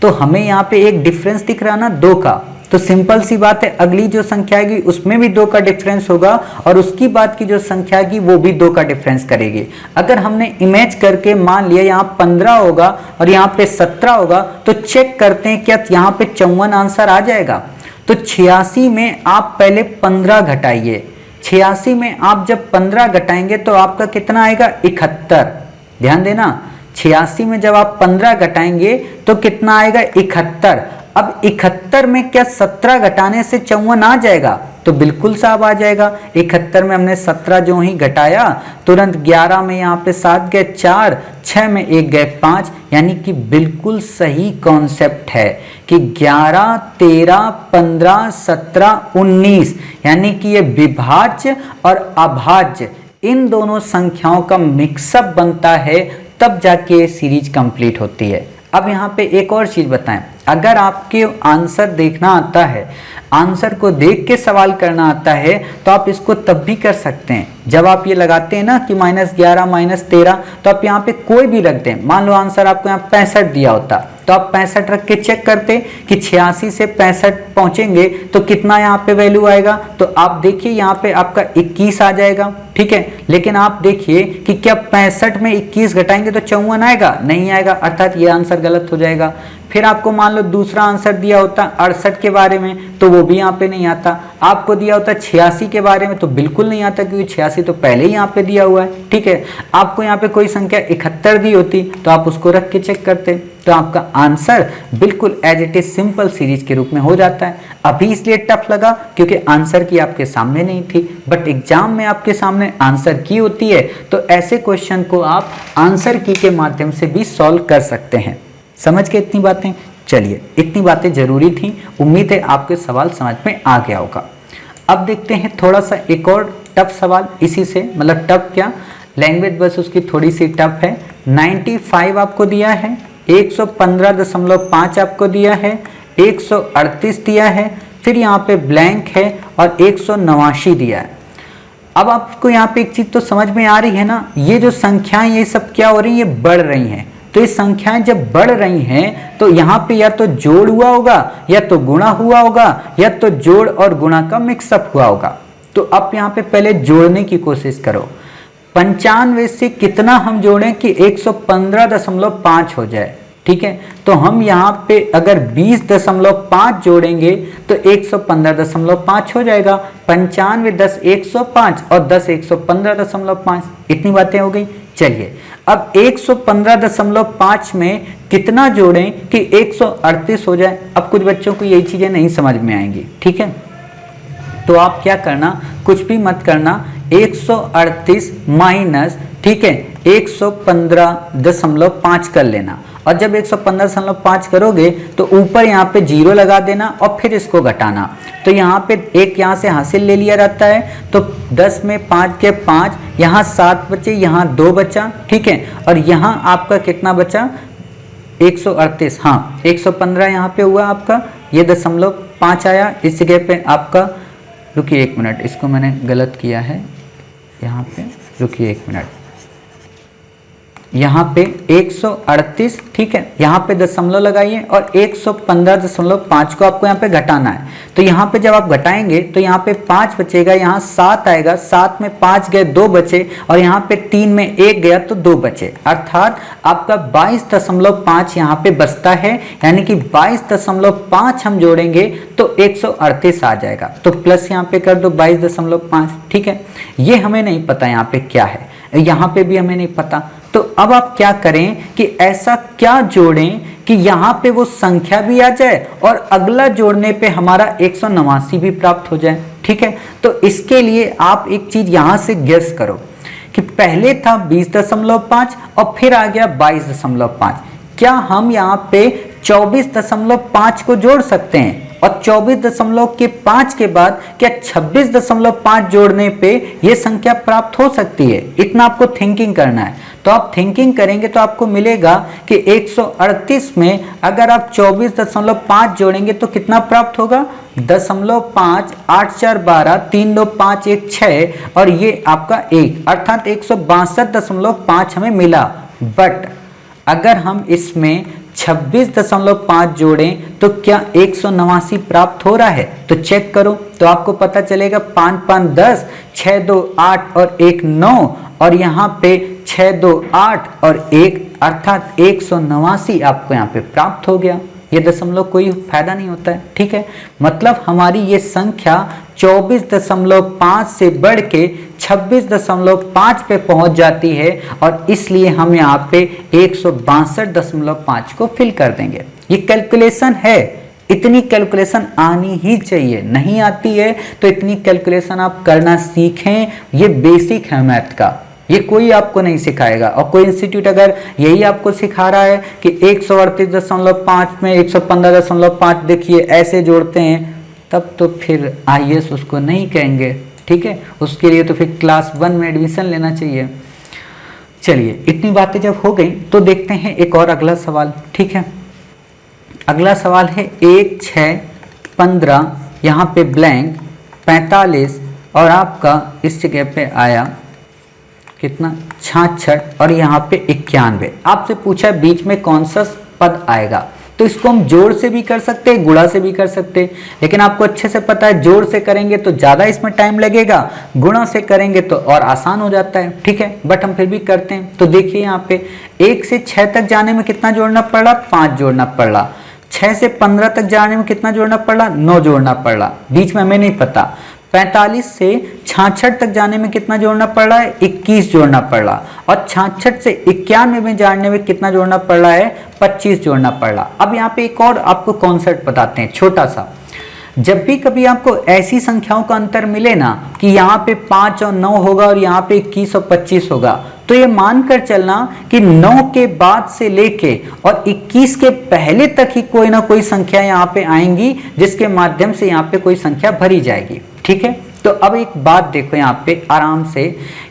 तो हमें यहाँ पे एक डिफरेंस दिख रहा ना 2 का, तो सिंपल सी बात है, अगली जो संख्या आएगी उसमें भी 2 का डिफरेंस होगा और उसकी बाद की जो संख्या आएगी वो भी 2 का डिफरेंस करेगी। अगर हमने इमेज करके मान लिया यहाँ 15 होगा और यहाँ पे 17 होगा, तो चेक करते हैं क्या यहाँ पे 54 आंसर आ जाएगा। तो 86 में आप पहले 15 घटाइए, 86 में आप जब 15 घटाएंगे तो आपका कितना आएगा 71। ध्यान देना, 86 में जब आप 15 घटाएंगे तो कितना आएगा 71। अब 71 में क्या 17 घटाने से 54 आ जाएगा? तो बिल्कुल साहब आ जाएगा। 71 में हमने 17 जो ही घटाया तुरंत 11 में यहाँ पे 7 गए 4, 6 में 1 गए 5, यानी कि बिल्कुल सही कॉन्सेप्ट है कि 11, 13, 15, 17, 19 यानी कि ये विभाज्य और अभाज्य इन दोनों संख्याओं का मिक्सअप बनता है, तब जाके ये सीरीज कंप्लीट होती है। अब यहाँ पे एक और चीज बताएं, अगर आपके आंसर देखना आता है, आंसर को देख के सवाल करना आता है, तो आप इसको तब भी कर सकते हैं जब आप ये लगाते हैं ना कि -11 -13, तो आप यहाँ पे कोई भी रख दें। मान लो आंसर आपको यहाँ 65 दिया होता, तो आप 65 रख के चेक करते कि 86 से 65 पहुंचेंगे तो कितना यहाँ पे वैल्यू आएगा। तो आप देखिए यहाँ पे आपका 21 आ जाएगा, ठीक है। लेकिन आप देखिए कि क्या 65 में 21 घटाएंगे तो 54 आएगा? नहीं आएगा, अर्थात ये आंसर गलत हो जाएगा। फिर आपको मान लो दूसरा आंसर दिया होता 68 के बारे में, तो वो भी यहाँ पे नहीं आता। आपको दिया होता 86 के बारे में, तो बिल्कुल नहीं आता क्योंकि 86 तो पहले ही यहाँ पे दिया हुआ है, ठीक है। आपको यहाँ पे कोई संख्या 71 दी होती तो आप उसको रख के चेक करते, तो आपका आंसर बिल्कुल as it is simple series के रूप में हो जाता है। अभी इसलिए टफ लगा क्योंकि आंसर की आपके सामने नहीं थी, बट एग्जाम में आपके सामने आंसर की होती है, तो ऐसे क्वेश्चन को आप आंसर की के माध्यम से भी सॉल्व कर सकते हैं। समझ के इतनी बातें? चलिए, इतनी बातें जरूरी थी, उम्मीद है आपके सवाल समझ में आ गया होगा। अब देखते हैं थोड़ा सा एक और टफ सवाल इसी से, मतलब टफ क्या, लैंग्वेज बस उसकी थोड़ी सी टफ है। 95 आपको दिया है, 115.5 आपको दिया है, 138 दिया है, फिर यहाँ पे ब्लैंक है और 189 दिया है। अब आपको यहाँ पे एक चीज तो समझ में आ रही है ना, ये जो संख्याएं ये सब क्या हो रही है, ये बढ़ रही हैं। तो ये संख्याएं जब बढ़ रही हैं तो यहाँ पे या तो जोड़ हुआ होगा या तो गुणा हुआ होगा या तो जोड़ और गुणा का मिक्सअप हुआ होगा। तो अब यहाँ पे पहले जोड़ने की कोशिश करो। 95 से कितना हम जोड़ें कि 115.5 हो जाए, ठीक है। तो हम यहाँ पे अगर 20.5 जोड़ेंगे तो 115.5 हो जाएगा। 95 10 105 और 10 115.5, इतनी बातें हो गई। चलिए, अब 115.5 में कितना जोड़ें कि 138 हो जाए। अब कुछ बच्चों को यही चीजें नहीं समझ में आएंगी, ठीक है। तो आप क्या करना, कुछ भी मत करना, 138 माइनस, ठीक है, 115.5 कर लेना। और जब 115.5 करोगे तो ऊपर यहाँ पे 0 लगा देना और फिर इसको घटाना। तो यहाँ पे एक यहाँ से हासिल ले लिया जाता है, तो 10 में 5 के 5, यहाँ 7 बचे, यहाँ 2 बचा, ठीक है। और यहाँ आपका कितना बचा, 138, हाँ 115 यहाँ पे हुआ आपका, ये 0.5 आया। इस जगह पे आपका, रुकिए 1 मिनट, इसको मैंने गलत किया है यहाँ पे, रुकिए 1 मिनट, यहाँ पे 138, ठीक है, यहाँ पे दशमलव लगाइए और 115.5 को आपको यहाँ पे घटाना है। तो यहाँ पे जब आप घटाएंगे तो यहाँ पे 5 बचेगा, यहाँ 7 आएगा, 7 में 5 गए 2 बचे और यहाँ पे 3 में 1 गया तो 2 बचे, अर्थात आपका 22.5 यहाँ पे बचता है। यानी कि 22.5 हम जोड़ेंगे तो 138 आ जाएगा। तो प्लस यहाँ पे कर दो 22.5, ठीक है। ये हमें नहीं पता यहाँ पे क्या है, यहाँ पे भी हमें नहीं पता। तो अब आप क्या करें कि ऐसा क्या जोड़ें कि यहाँ पे वो संख्या भी आ जाए और अगला जोड़ने पे हमारा 189 भी प्राप्त हो जाए, ठीक है। तो इसके लिए आप एक चीज यहाँ से गेस करो कि पहले था 20.5 और फिर आ गया 22.5। क्या हम यहाँ पे 24.5 को जोड़ सकते हैं? और 24.5 के बाद क्या 26.5 जोड़ने पे ये संख्या प्राप्त हो सकती है? इतना आपको थिंकिंग करना है। तो आप थिंकिंग करेंगे तो आपको मिलेगा कि 138 में अगर आप 24.5 जोड़ेंगे तो कितना प्राप्त होगा, 0.5, 8 4 12, 3 2 5 1 6 और ये आपका 1, अर्थात 162.5 हमें मिला। बट अगर हम इसमें 26.5 जोड़ें तो क्या 189 प्राप्त हो रहा है? तो चेक करो, तो आपको पता चलेगा 5 5 10, 6 2 8 और 1 9, और यहाँ पे 6 2 8 और 1, अर्थात 189 आपको यहाँ पे प्राप्त हो गया। ये दशमलव कोई फायदा नहीं होता है, ठीक है। मतलब हमारी ये संख्या 24.5 से बढ़ के 26.5 पे पहुंच जाती है, और इसलिए हम यहाँ पे 162.5 को फिल कर देंगे। ये कैलकुलेशन है, इतनी कैलकुलेशन आनी ही चाहिए। नहीं आती है तो इतनी कैलकुलेशन आप करना सीखें, ये बेसिक है मैथ का, ये कोई आपको नहीं सिखाएगा। और कोई इंस्टीट्यूट अगर यही आपको सिखा रहा है कि 138.5 में 115.5 देखिए ऐसे जोड़ते हैं, तब तो फिर आईएएस उसको नहीं कहेंगे, ठीक है। उसके लिए तो फिर क्लास 1 में एडमिशन लेना चाहिए। चलिए, इतनी बातें जब हो गई तो देखते हैं एक और अगला सवाल, ठीक है। अगला सवाल है 1 6 15, यहाँ पे ब्लैंक 45, और आपका इस जगह पे आया कितना 66, और यहाँ पे 91। आपसे पूछा बीच में कौन सा पद आएगा, तो इसको हम जोड़ से भी कर सकते हैं, गुणा से भी कर सकते हैं, लेकिन आपको अच्छे से पता है जोड़ से करेंगे तो ज़्यादा इसमें टाइम लगेगा, गुणा से करेंगे तो और आसान हो जाता है, ठीक है। बट हम फिर भी करते हैं। तो देखिए यहाँ पे 1 से 6 तक जाने में कितना जोड़ना पड़ रहा? 5 जोड़ना पड़ रहा। 6 से 15 तक जाने में कितना जोड़ना पड़ रहा? 9 जोड़ना पड़ रहा। बीच में हमें नहीं पता। 45 से 66 तक जाने में कितना जोड़ना पड़ रहा है? 21 जोड़ना पड़ रहा। और 66 से 91 में जाने में कितना जोड़ना पड़ रहा है? 25 जोड़ना पड़ रहा। अब यहाँ पे एक और आपको कॉन्सेप्ट बताते हैं छोटा सा। जब भी कभी आपको ऐसी संख्याओं का अंतर मिले ना कि यहाँ पे 5 और 9 होगा और यहाँ पे 21 और 25 होगा, तो ये मानकर चलना कि 9 के बाद से लेके और 21 के पहले तक ही कोई ना कोई संख्या यहाँ पे आएंगी, जिसके माध्यम से यहाँ पे कोई संख्या भरी जाएगी, ठीक है। तो अब एक बात देखो यहाँ पे आराम से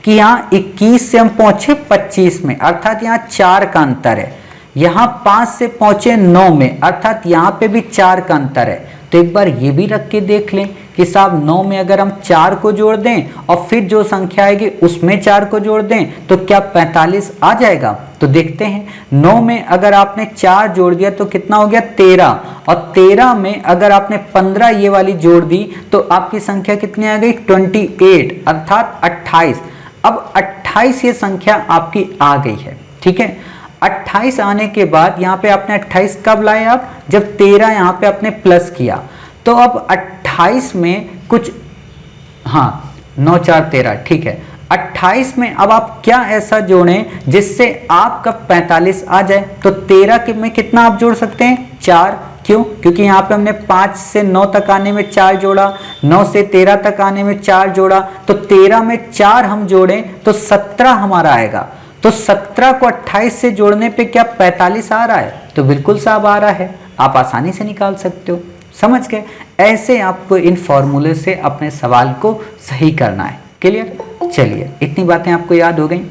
कि यहाँ 21 से हम पहुंचे 25 में, अर्थात यहाँ 4 का अंतर है। यहाँ 5 से पहुंचे 9 में, अर्थात यहाँ पे भी 4 का अंतर है। तो एक बार ये भी रख के देख लें कि साहब 9 में अगर हम 4 को जोड़ दें और फिर जो संख्या आएगी उसमें 4 को जोड़ दें तो क्या 45 आ जाएगा? तो देखते हैं। 9 में अगर आपने 4 जोड़ दिया तो कितना हो गया? 13, और 13 में अगर आपने 15 ये वाली जोड़ दी तो आपकी संख्या कितनी आ गई? 28, अर्थात 28। अब 28 ये संख्या आपकी आ गई है, ठीक है। 28 आने के बाद यहाँ पे आपने 28 कब लाए आप? जब 13 यहाँ पे आपने प्लस किया। तो अब 28 में कुछ, हाँ 9 4 13, ठीक है। 28 में अब आप क्या ऐसा जोड़ें जिससे आपका 45 आ जाए? तो 13 में कितना आप जोड़ सकते हैं? 4। क्यों? क्योंकि यहाँ पे हमने 5 से 9 तक आने में 4 जोड़ा, 9 से 13 तक आने में 4 जोड़ा, तो 13 में 4 हम जोड़ें तो 17 हमारा आएगा। तो 17 को 28 से जोड़ने पे क्या 45 आ रहा है? तो बिल्कुल साहब आ रहा है, आप आसानी से निकाल सकते हो। समझ गए? ऐसे आपको इन फॉर्मूले से अपने सवाल को सही करना है। क्लियर? चलिए, इतनी बातें आपको याद हो गई।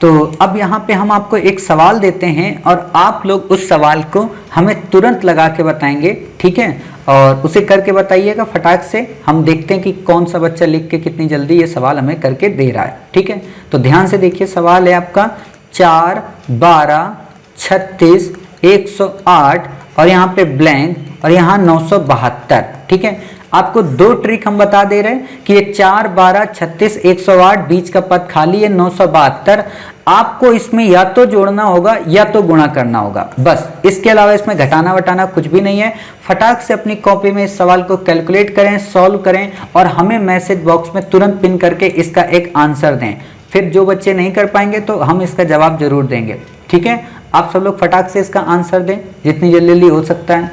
तो अब यहाँ पे हम आपको एक सवाल देते हैं और आप लोग उस सवाल को हमें तुरंत लगा के बताएंगे, ठीक है। और उसे करके बताइएगा फटाक से। हम देखते हैं कि कौन सा बच्चा लिख के कितनी जल्दी ये सवाल हमें करके दे रहा है, ठीक है। तो ध्यान से देखिए, सवाल है आपका 4 12 36 108 और यहाँ पे ब्लैंक और यहाँ 972, ठीक है। आपको 2 ट्रिक हम बता दे रहे हैं कि ये 4 12 36 108, बीच का पद खाली है 972। आपको इसमें या तो जोड़ना होगा या तो गुणा करना होगा, बस। इसके अलावा इसमें घटाना वटाना कुछ भी नहीं है। फटाक से अपनी कॉपी में इस सवाल को कैलकुलेट करें, सॉल्व करें और हमें मैसेज बॉक्स में तुरंत पिन करके इसका एक आंसर दें। फिर जो बच्चे नहीं कर पाएंगे तो हम इसका जवाब जरूर देंगे, ठीक है। आप सब लोग फटाक से इसका आंसर दें जितनी जल्दी हो सकता है।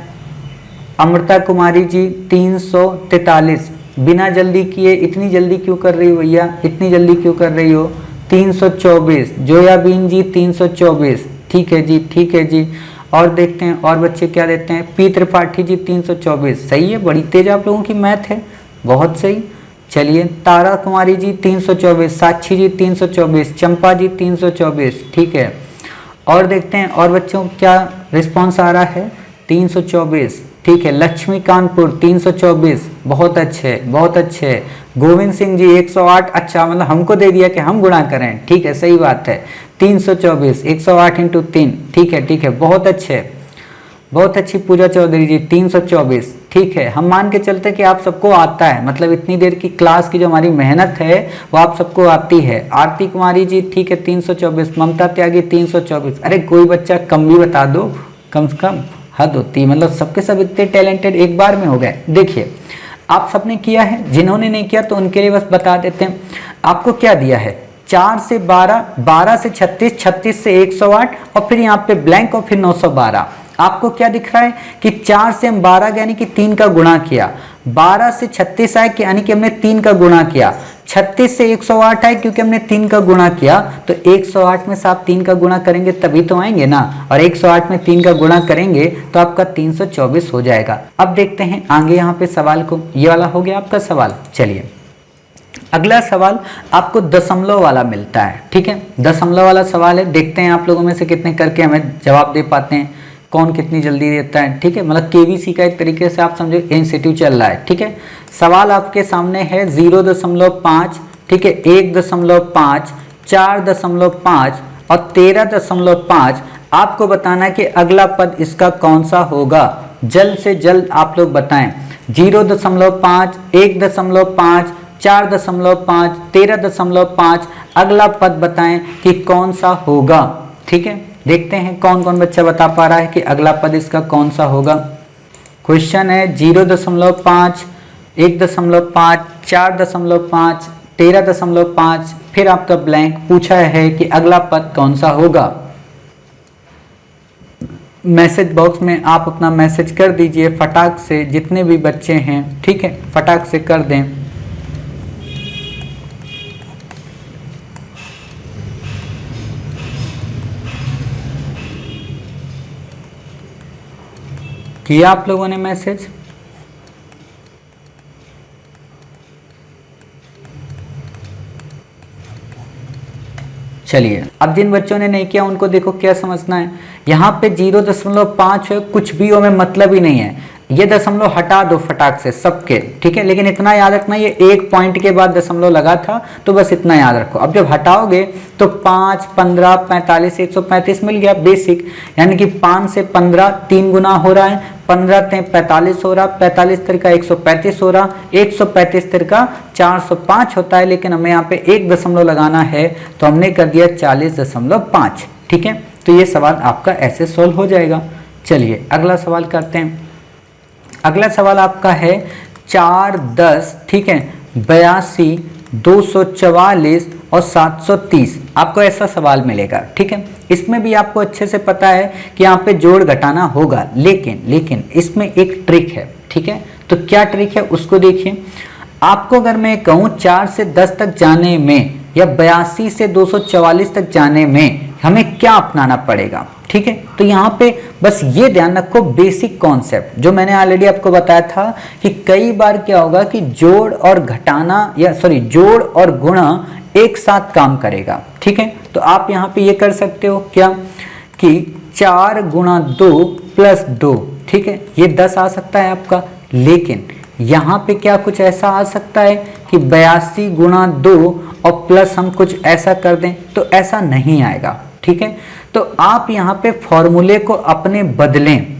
अमृता कुमारी जी 343, बिना जल्दी किए इतनी जल्दी क्यों कर रही हो भैया, इतनी जल्दी क्यों कर रही हो? 324, जोयाबीन जी 324, ठीक है जी, ठीक है जी। और देखते हैं और बच्चे क्या देते हैं। पी त्रिपाठी जी 324, सही है, बड़ी तेज आप लोगों की मैथ है, बहुत सही। चलिए, तारा कुमारी जी 324, साक्षी जी 324, चंपा जी 324, ठीक है। और देखते हैं और बच्चों क्या रिस्पॉन्स आ रहा है। 324, ठीक है। लक्ष्मी कानपुर 324, बहुत अच्छे बहुत अच्छे। गोविंद सिंह जी 108, अच्छा मतलब हमको दे दिया कि हम गुणा करें, ठीक है सही बात है। 324 108 इंटू 3, ठीक है बहुत अच्छे, बहुत अच्छी। पूजा चौधरी जी 324, ठीक है। हम मान के चलते हैं कि आप सबको आता है, मतलब इतनी देर की क्लास की जो हमारी मेहनत है वो आप सबको आती है। आरती कुमारी जी ठीक है 324, ममता त्यागी 324। अरे कोई बच्चा कम भी बता दो, कम से कम हद होती है, मतलब सबके सब इतने टैलेंटेड एक बार में हो गए। देखिए आप सबने किया है, जिन्होंने नहीं किया तो उनके लिए बस बता देते हैं। आपको क्या दिया है, 4 से 12, 12 से 36, 36 से 108 और फिर यहाँ पे ब्लैंक और फिर 912। आपको क्या दिख रहा है कि 4 से हम 12 यानी कि 3 का गुणा किया, 12 से 36 आए यानी कि हमने 3 का गुणा किया, 36 से 108 आए क्योंकि हमने 3 का गुणा किया। तो 108 में से आप 3 का गुणा करेंगे तभी तो आएंगे ना, और 108 में 3 का गुणा करेंगे तो आपका 324 हो जाएगा। अब देखते हैं आगे यहाँ पे सवाल को, ये वाला हो गया आपका सवाल। चलिए अगला सवाल आपको दशमलव वाला मिलता है, ठीक है। दशमलव वाला सवाल है, देखते हैं आप लोगों में से कितने करके हमें जवाब दे पाते हैं, कौन कितनी जल्दी देता है, ठीक है। मतलब केवीसी का एक तरीके से आप समझो इंस्टीट्यूट चल रहा है, ठीक है। सवाल आपके सामने है 0.5, ठीक है, 1.5, 4.5 और 13.5। आपको बताना है कि अगला पद इसका कौन सा होगा, जल्द से जल्द आप लोग बताएं। 0.5, 1.5, 4.5, 13.5, अगला पद बताएं कि कौन सा होगा, ठीक है। देखते हैं कौन कौन बच्चा बता पा रहा है कि अगला पद इसका कौन सा होगा। क्वेश्चन है 0.5, 1.5, 4.5, 13.5, फिर आपका ब्लैंक पूछा है कि अगला पद कौन सा होगा। मैसेज बॉक्स में आप अपना मैसेज कर दीजिए फटाक से, जितने भी बच्चे हैं, ठीक है, फटाक से कर दें। किया आप लोगों ने मैसेज? चलिए अब जिन बच्चों ने नहीं किया उनको देखो क्या समझना है। यहाँ पे 0.5 है, कुछ भी हमें मतलब ही नहीं है, ये दशमलव हटा दो फटाक से सबके, ठीक है। लेकिन इतना याद रखना ये एक पॉइंट के बाद दशमलव लगा था, तो बस इतना याद रखो। अब जब हटाओगे तो 5, 15, 45, 135 मिल गया बेसिक, यानी कि 5 से 15 3 गुना हो रहा है, 15 से 45 हो रहा, 45 तिरका 135 हो रहा, 135 तिरका 405 होता है। लेकिन हमें यहाँ पे एक दशमलव लगाना है तो हमने कर दिया 40.5, ठीक है। तो ये सवाल आपका ऐसे सोल्व हो जाएगा। चलिए अगला सवाल करते हैं। अगला सवाल आपका है 4, 10, ठीक है, 82, 244 और 730। आपको ऐसा सवाल मिलेगा, ठीक है। इसमें भी आपको अच्छे से पता है कि यहाँ पे जोड़ घटाना होगा, लेकिन इसमें एक ट्रिक है, ठीक है। तो क्या ट्रिक है उसको देखिए। आपको अगर मैं कहूँ 4 से 10 तक जाने में या 82 से 244 तक जाने में हमें क्या अपनाना पड़ेगा, ठीक है। तो यहाँ पे बस ये ध्यान रखो बेसिक कॉन्सेप्ट जो मैंने ऑलरेडी आपको बताया था कि कई बार क्या होगा कि जोड़ और घटाना या जोड़ और गुणा एक साथ काम करेगा, ठीक है। तो आप यहाँ पे ये कर सकते हो क्या कि 4 गुणा 2 प्लस 2, ठीक है, ये 10 आ सकता है आपका। लेकिन यहाँ पे क्या कुछ ऐसा आ सकता है कि 82 गुणा 2 और प्लस हम कुछ ऐसा कर दें, तो ऐसा नहीं आएगा, ठीक है। तो आप यहाँ पे फॉर्मूले को अपने बदलें,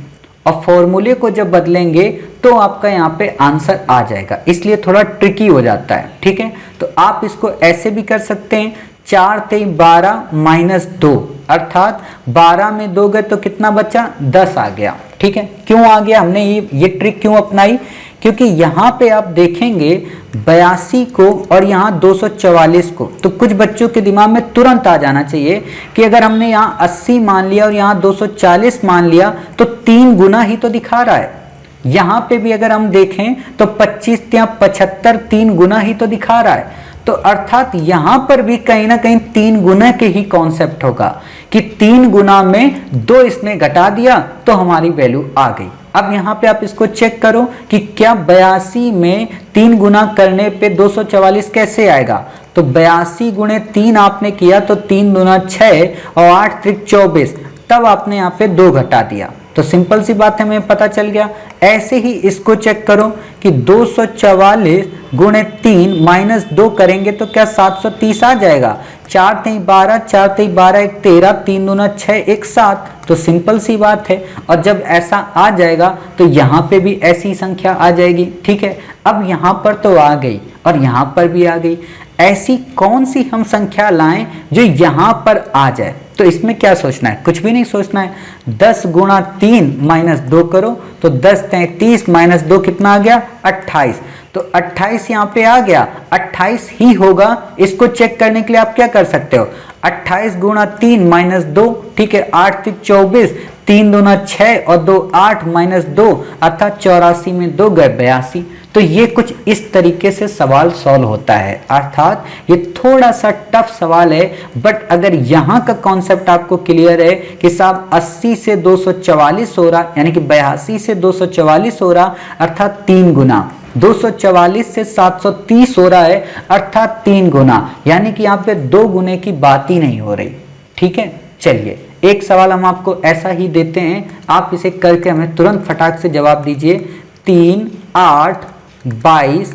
और फॉर्मूले को जब बदलेंगे तो आपका यहाँ पे आंसर आ जाएगा, इसलिए थोड़ा ट्रिकी हो जाता है, ठीक है। तो आप इसको ऐसे भी कर सकते हैं, 4 3 12 माइनस 2, अर्थात 12 में 2 गए तो कितना बचा, 10 आ गया, ठीक है। क्यों आ गया, हमने ये ट्रिक क्यों अपनाई, क्योंकि यहाँ पे आप देखेंगे 82 को और यहाँ 244 को, तो कुछ बच्चों के दिमाग में तुरंत आ जाना चाहिए कि अगर हमने यहाँ 80 मान लिया और यहाँ 240 मान लिया तो 3 गुना ही तो दिखा रहा है। यहाँ पे भी अगर हम देखें तो 25 या 75 3 गुना ही तो दिखा रहा है। तो अर्थात यहाँ पर भी कहीं ना कहीं 3 गुना के ही कॉन्सेप्ट होगा कि 3 गुना में 2 इसने घटा दिया तो हमारी वैल्यू आ गई। अब यहाँ पे आप इसको चेक करो कि क्या 82 में 3 गुना करने पे 244 कैसे आएगा। तो 82 गुणे 3 आपने किया तो 3 दूना 6 और 8 त्रिक 24, तब आपने यहाँ पे 2 घटा दिया। तो सिंपल सी बात है, हमें पता चल गया ऐसे ही इसको चेक करो कि 244 गुणे 3 माइनस 2 करेंगे तो क्या 730 आ जाएगा। 4 3 12, 4 3 12 1 13, 3 दूना 6 1 7, तो सिंपल सी बात है। और जब ऐसा आ जाएगा तो यहाँ पे भी ऐसी संख्या आ जाएगी। ठीक है, अब यहाँ पर तो आ गई और यहाँ पर भी आ गई। ऐसी कौन सी हम संख्या लाएं जो यहाँ पर आ जाए। तो इसमें क्या सोचना है, कुछ भी नहीं सोचना है। 10 गुणा 3 माइनस 2 करो तो 10 33 माइनस 2 कितना आ गया 28। तो 28 यहाँ पे आ गया, 28 ही होगा। इसको चेक करने के लिए आप क्या कर सकते हो, 28 गुणा 3 माइनस 2, ठीक है, 8 3 24, 3 दूना 6 और 2 8 माइनस 2 अर्थात 84 में 2 गए 82। तो ये कुछ इस तरीके से सवाल सॉल्व होता है। अर्थात ये थोड़ा सा टफ सवाल है, बट अगर यहाँ का कॉन्सेप्ट आपको क्लियर है कि साहब 80 से 244 हो रहा, यानी कि 82 से 244 हो रहा अर्थात 3 गुना, 244 से 730 हो रहा है अर्थात 3 गुना, यानी कि यहाँ पे 2 गुने की बात ही नहीं हो रही। ठीक है, चलिए एक सवाल हम आपको ऐसा ही देते हैं, आप इसे करके हमें तुरंत फटाक से जवाब दीजिए। 3 8 22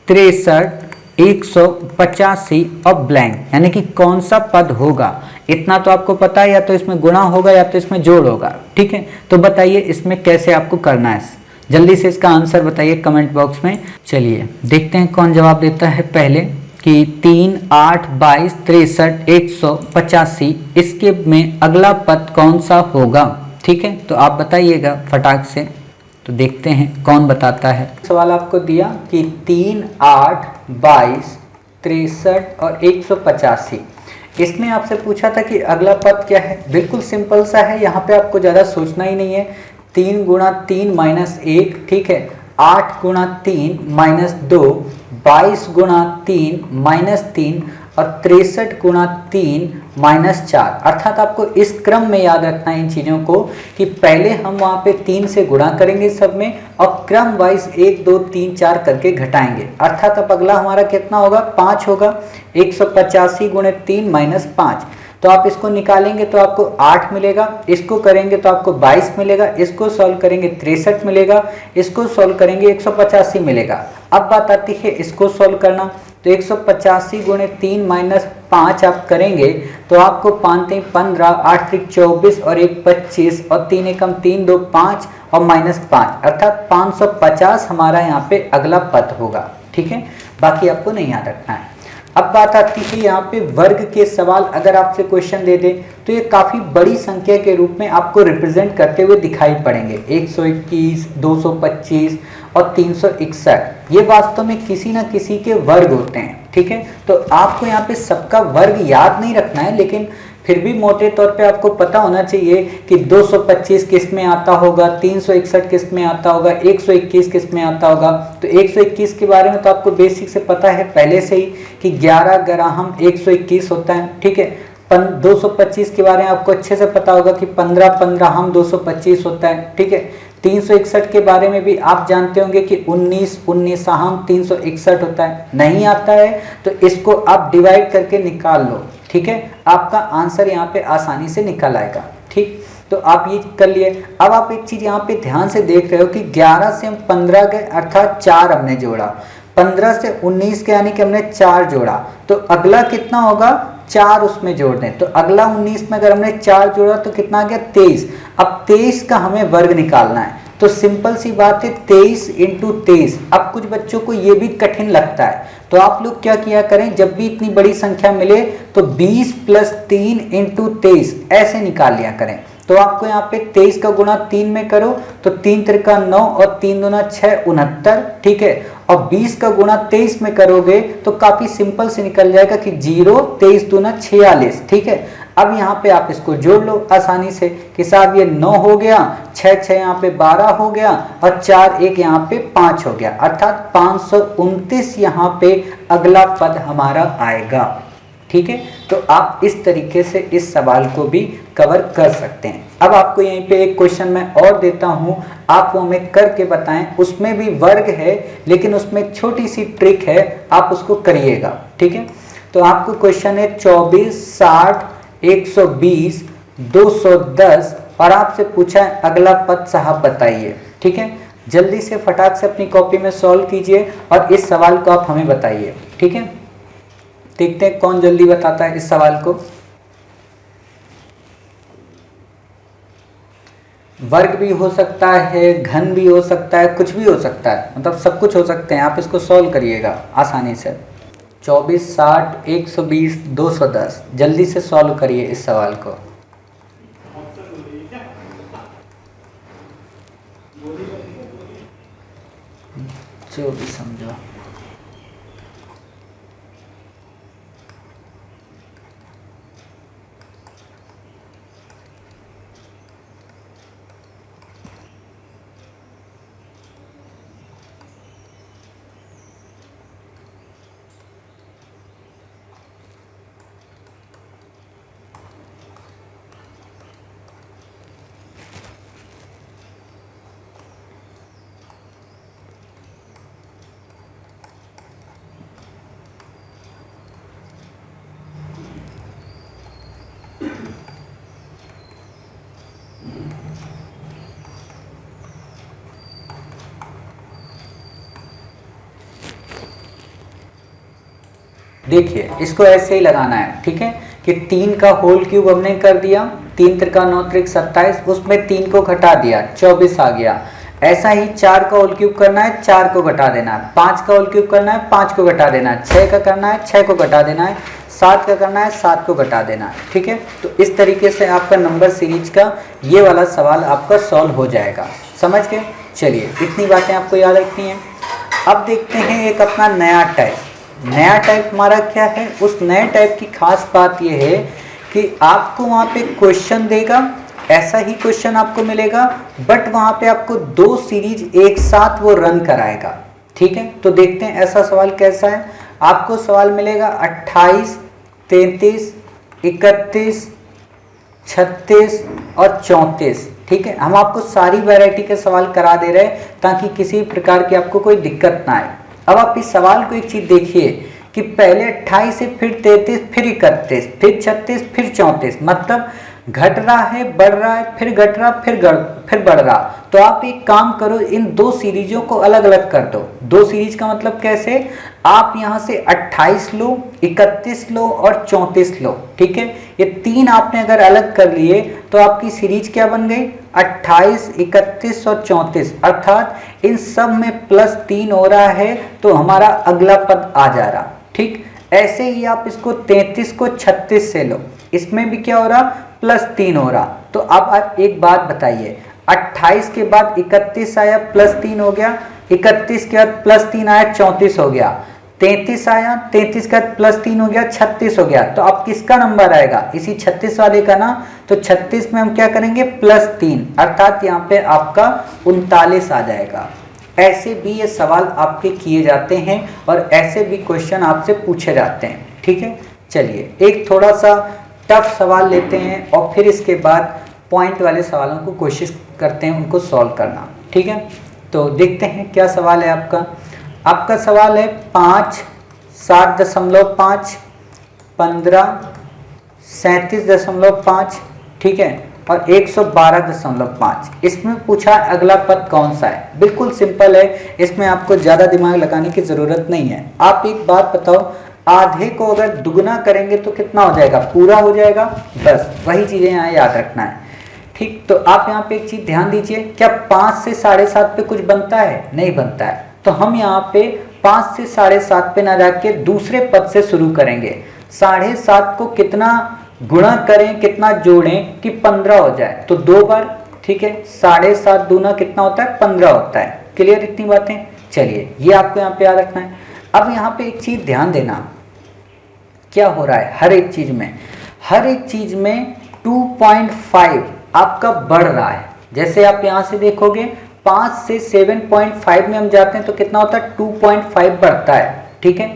63 185 और ब्लैंक, यानी कि कौन सा पद होगा। इतना तो आपको पता है, या तो इसमें गुणा होगा या तो इसमें जोड़ होगा। ठीक है, तो बताइए इसमें कैसे आपको करना है, जल्दी से इसका आंसर बताइए कमेंट बॉक्स में। चलिए देखते हैं कौन जवाब देता है पहले कि 3 8 22 63 185, इसके में अगला पद कौन सा होगा। ठीक है, तो आप बताइएगा फटाक से। तो देखते हैं कौन बताता है। सवाल आपको दिया कि 3 8 22 63 और 185, इसमें आपसे पूछा था कि अगला पद क्या है। बिल्कुल सिंपल सा है, यहाँ पे आपको ज़्यादा सोचना ही नहीं है। 3 गुणा 3 माइनस 1, ठीक है, 8 गुणा 3 माइनस 2, 22 गुणा 3 माइनस 3 और 63 गुणा 3 माइनस 4। अर्थात आपको इस क्रम में याद रखना है इन चीज़ों को कि पहले हम वहाँ पे 3 से गुणा करेंगे सब में और क्रम वाइज 1 2 3 4 करके घटाएंगे। अर्थात अब अगला हमारा कितना होगा, 5 होगा। 185 गुणे 3 माइनस 5, तो आप इसको निकालेंगे तो आपको 8 मिलेगा, इसको करेंगे तो आपको 22 मिलेगा, इसको सॉल्व करेंगे 63 मिलेगा, इसको सॉल्व करेंगे 185 मिलेगा। अब बात आती है इसको सॉल्व करना, तो 185 गुणे 3 माइनस 5 आप करेंगे तो आपको 5 3 15, 8 3 24 और 1 25 और 3 एकम 3 2 5 और माइनस 5, अर्थात 550 हमारा यहाँ पे अगला पद होगा। ठीक है, बाकी आपको नहीं याद रखना है। अब बात आती है यहाँ पे वर्ग के सवाल अगर आपसे क्वेश्चन दे दे तो ये काफ़ी बड़ी संख्या के रूप में आपको रिप्रेजेंट करते हुए दिखाई पड़ेंगे। 121, 225 और 361, ये वास्तव में किसी ना किसी के वर्ग होते हैं। ठीक है, तो आपको यहाँ पे सबका वर्ग याद नहीं रखना है, लेकिन फिर भी मोटे तौर पे आपको पता होना चाहिए कि 225 किस में आता होगा, 361 किस में आता होगा, 121 किस में आता होगा। तो 121 के बारे में तो आपको बेसिक से पता है पहले से ही कि 11 ग्राम 121 होता है। ठीक है, 225 के बारे में आपको अच्छे से पता होगा कि 15 15 225 होता है। ठीक है, 361 के बारे में भी आप जानते होंगे कि 19 19 361 होता है। नहीं आता है तो इसको आप डिवाइड करके निकाल लो। ठीक है, आपका आंसर यहाँ पे आसानी से निकल आएगा। ठीक, तो आप ये कर लिए। अब आप एक चीज यहाँ पे ध्यान से देख रहे हो कि 11 से हम 15 गए अर्थात 4 हमने जोड़ा, 15 से 19 के यानी कि हमने 4 जोड़ा, तो अगला कितना होगा, 4 उसमें जोड़ दें। तो अगला 19 में अगर हमने 4 जोड़ा तो कितना आ गया 23। अब 23 का हमें वर्ग निकालना है, तो सिंपल सी बात है 23 इंटू 23। अब कुछ बच्चों को ये भी कठिन लगता है, तो आप लोग क्या किया करें, जब भी इतनी बड़ी संख्या मिले तो 20 प्लस 3 इंटू 23 ऐसे निकाल लिया करें। तो आपको यहाँ पे 23 का गुणा 3 में करो तो 3 त्रिका 9 और 3 दूना 6 69। ठीक है, और 20 का गुणा 23 में करोगे तो काफी सिंपल से निकल जाएगा कि 0 23 दूना 46। ठीक है, अब यहाँ पे आप इसको जोड़ लो आसानी से कि साहब ये 9 हो गया, 6 6 यहाँ पे 12 हो गया और 4 1 यहाँ पे 5 हो गया, अर्थात 529 यहाँ पे अगला पद हमारा आएगा। ठीक है, तो आप इस तरीके से इस सवाल को भी कवर कर सकते हैं। अब आपको यहीं पे एक क्वेश्चन मैं और देता हूं, आप वो हमें करके बताएं। उसमें भी वर्ग है लेकिन उसमें एक छोटी सी ट्रिक है, आप उसको करिएगा। ठीक है, तो आपको क्वेश्चन है 24 60 120 210 और आपसे पूछा है अगला पद साहब बताइए। ठीक है, जल्दी से फटाक से अपनी कॉपी में सॉल्व कीजिए और इस सवाल को आप हमें बताइए। ठीक है, देखते हैं कौन जल्दी बताता है इस सवाल को। वर्ग भी हो सकता है, घन भी हो सकता है, कुछ भी हो सकता है, मतलब सब कुछ हो सकते हैं। आप इसको सॉल्व करिएगा आसानी से। 24, 60, 120, 210, जल्दी से सॉल्व करिए इस सवाल को। जो भी समझो। देखिए इसको ऐसे ही लगाना है। ठीक है, कि 3 का होल क्यूब हमने कर दिया, 3 त्रिका 9 त्रिक 27, उसमें 3 को घटा दिया, 24 आ गया। ऐसा ही 4 का होल क्यूब करना है, 4 को घटा देना है। 5 का होल क्यूब करना है, 5 को घटा देना है। 6 का करना है, 6 को घटा देना है। 7 का करना है, 7 को घटा देना है। ठीक है, तो इस तरीके से आपका नंबर सीरीज का ये वाला सवाल आपका सॉल्व हो जाएगा। समझ गए? चलिए, इतनी बातें आपको याद रखनी है। अब देखते हैं एक अपना नया टाइप। नया टाइप हमारा क्या है? उस नए टाइप की खास बात यह है कि आपको वहाँ पे क्वेश्चन देगा, ऐसा ही क्वेश्चन आपको मिलेगा, बट वहाँ पे आपको 2 सीरीज एक साथ वो रन कराएगा। ठीक है, तो देखते हैं ऐसा सवाल कैसा है। आपको सवाल मिलेगा 28, 33, 31, 36 और 34। ठीक है, हम आपको सारी वैरायटी के सवाल करा दे रहे हैं ताकि किसी प्रकार की आपको कोई दिक्कत ना आए। अब आप इस सवाल को एक चीज देखिए कि पहले 28 से फिर 33, फिर 31, फिर 36, फिर 34, मतलब घट रहा है, बढ़ रहा है, फिर घट रहा, फिर बढ़ रहा। तो आप एक काम करो, इन 2 सीरीजों को अलग अलग कर दो। 2 सीरीज का मतलब कैसे? आप यहाँ से 28 लो, 31 लो और 34 लो। ठीक है, ये 3 आपने अगर अलग कर लिए तो आपकी सीरीज क्या बन गई? 28, 31 और 34, अर्थात इन सब में +3 हो रहा है तो हमारा अगला पद आ जा रहा। ठीक, ऐसे ही आप इसको 33 को 36 से लो, इसमें भी क्या हो रहा? +3 हो रहा। तो अब आप एक बात बताइए, 28 के बाद 31 आया, +3 हो गया। 31 के बाद +3 आया, 34 हो गया। 33 आया, 33 का +3 हो गया, 36 हो गया। तो अब किसका नंबर आएगा? इसी 36 वाले का ना। तो 36 में हम क्या करेंगे? +3, अर्थात यहाँ पे आपका 39 आ जाएगा। ऐसे भी ये सवाल आपके किए जाते हैं और ऐसे भी क्वेश्चन आपसे पूछे जाते हैं। ठीक है, चलिए एक थोड़ा सा टफ सवाल लेते हैं और फिर इसके बाद पॉइंट वाले सवालों को कोशिश करते हैं उनको सॉल्व करना। ठीक है, तो देखते हैं क्या सवाल है आपका। आपका सवाल है 5, 7.5, 15, 37.5, ठीक है, और 112.5। इसमें पूछा अगला पद कौन सा है। बिल्कुल सिंपल है, इसमें आपको ज़्यादा दिमाग लगाने की ज़रूरत नहीं है। आप एक बात बताओ, आधे को अगर दुगना करेंगे तो कितना हो जाएगा? पूरा हो जाएगा। बस वही चीज़ें यहाँ याद रखना है। ठीक, तो आप यहाँ पे एक चीज़ ध्यान दीजिए, क्या 5 से 7.5 पे कुछ बनता है? नहीं बनता है। तो हम यहाँ पे 5 से 7.5 पे ना जाके दूसरे पद से शुरू करेंगे। 7.5 को कितना गुणा करें, कितना जोड़ें कि 15 हो जाए? तो 2 बार। ठीक है, 7.5 दूना कितना होता है? 15 होता है। क्लियर इतनी बातें? चलिए, ये आपको यहाँ पे याद रखना है। अब यहाँ पे एक चीज़ ध्यान देना, क्या हो रहा है हर एक चीज़ में 2.5 आपका बढ़ रहा है। जैसे आप यहाँ से देखोगे 5 से 7.5 में हम जाते हैं तो कितना होता है? 2.5 बढ़ता है। ठीक है,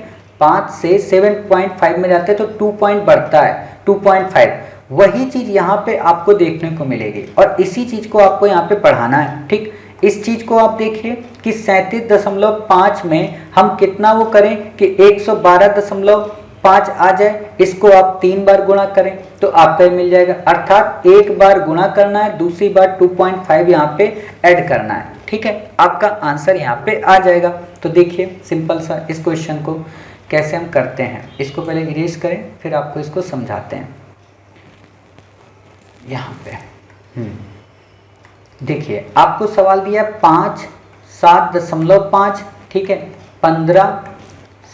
5 से 7.5 में जाते हैं तो 2 पॉइंट बढ़ता है, 2.5। वही चीज़ यहाँ पे आपको देखने को मिलेगी और इसी चीज़ को आपको यहाँ पे पढ़ाना है। ठीक, इस चीज़ को आप देखिए कि 37.5 में हम कितना वो करें कि 112.5 आ जाए। इसको आप 3 बार गुणा करें तो आपका मिल जाएगा, अर्थात एक बार गुणा करना है, दूसरी बार 2.5 यहाँ पे ऐड करना है। ठीक है, आपका आंसर यहाँ पे आ जाएगा। तो देखिए सिंपल सा इस क्वेश्चन को कैसे हम करते हैं, इसको पहले इरेज करें फिर आपको इसको समझाते हैं। यहाँ पे देखिए आपको सवाल दिया 5, 7.5, ठीक है, 15,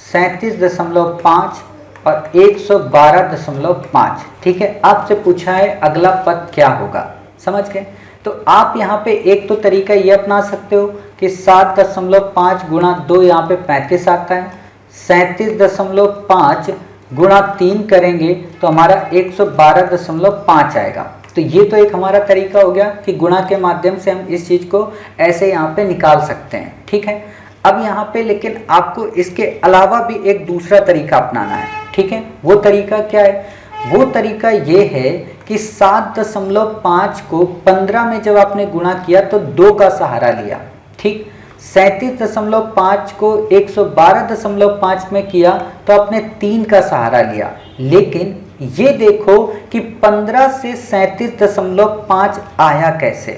37.5 और 112.5, ठीक है। आपसे पूछा है अगला पद क्या होगा, समझ गए। तो आप यहाँ पे एक तो तरीका ये अपना सकते हो कि 7.5 गुणा 2 यहाँ पे 35 आता है, 37.5 गुणा 3 करेंगे तो हमारा 112.5 आएगा। तो ये तो एक हमारा तरीका हो गया कि गुणा के माध्यम से हम इस चीज़ को ऐसे यहाँ पे निकाल सकते हैं, ठीक है। अब यहाँ पे लेकिन आपको इसके अलावा भी एक दूसरा तरीका अपनाना है, ठीक है। वो तरीका क्या है, वो तरीका ये है कि 7.5 को 15 में जब आपने गुणा किया तो 2 का सहारा लिया, ठीक। 37.5 को 112.5 में किया तो आपने 3 का सहारा लिया। लेकिन ये देखो कि 15 से 37.5 आया कैसे,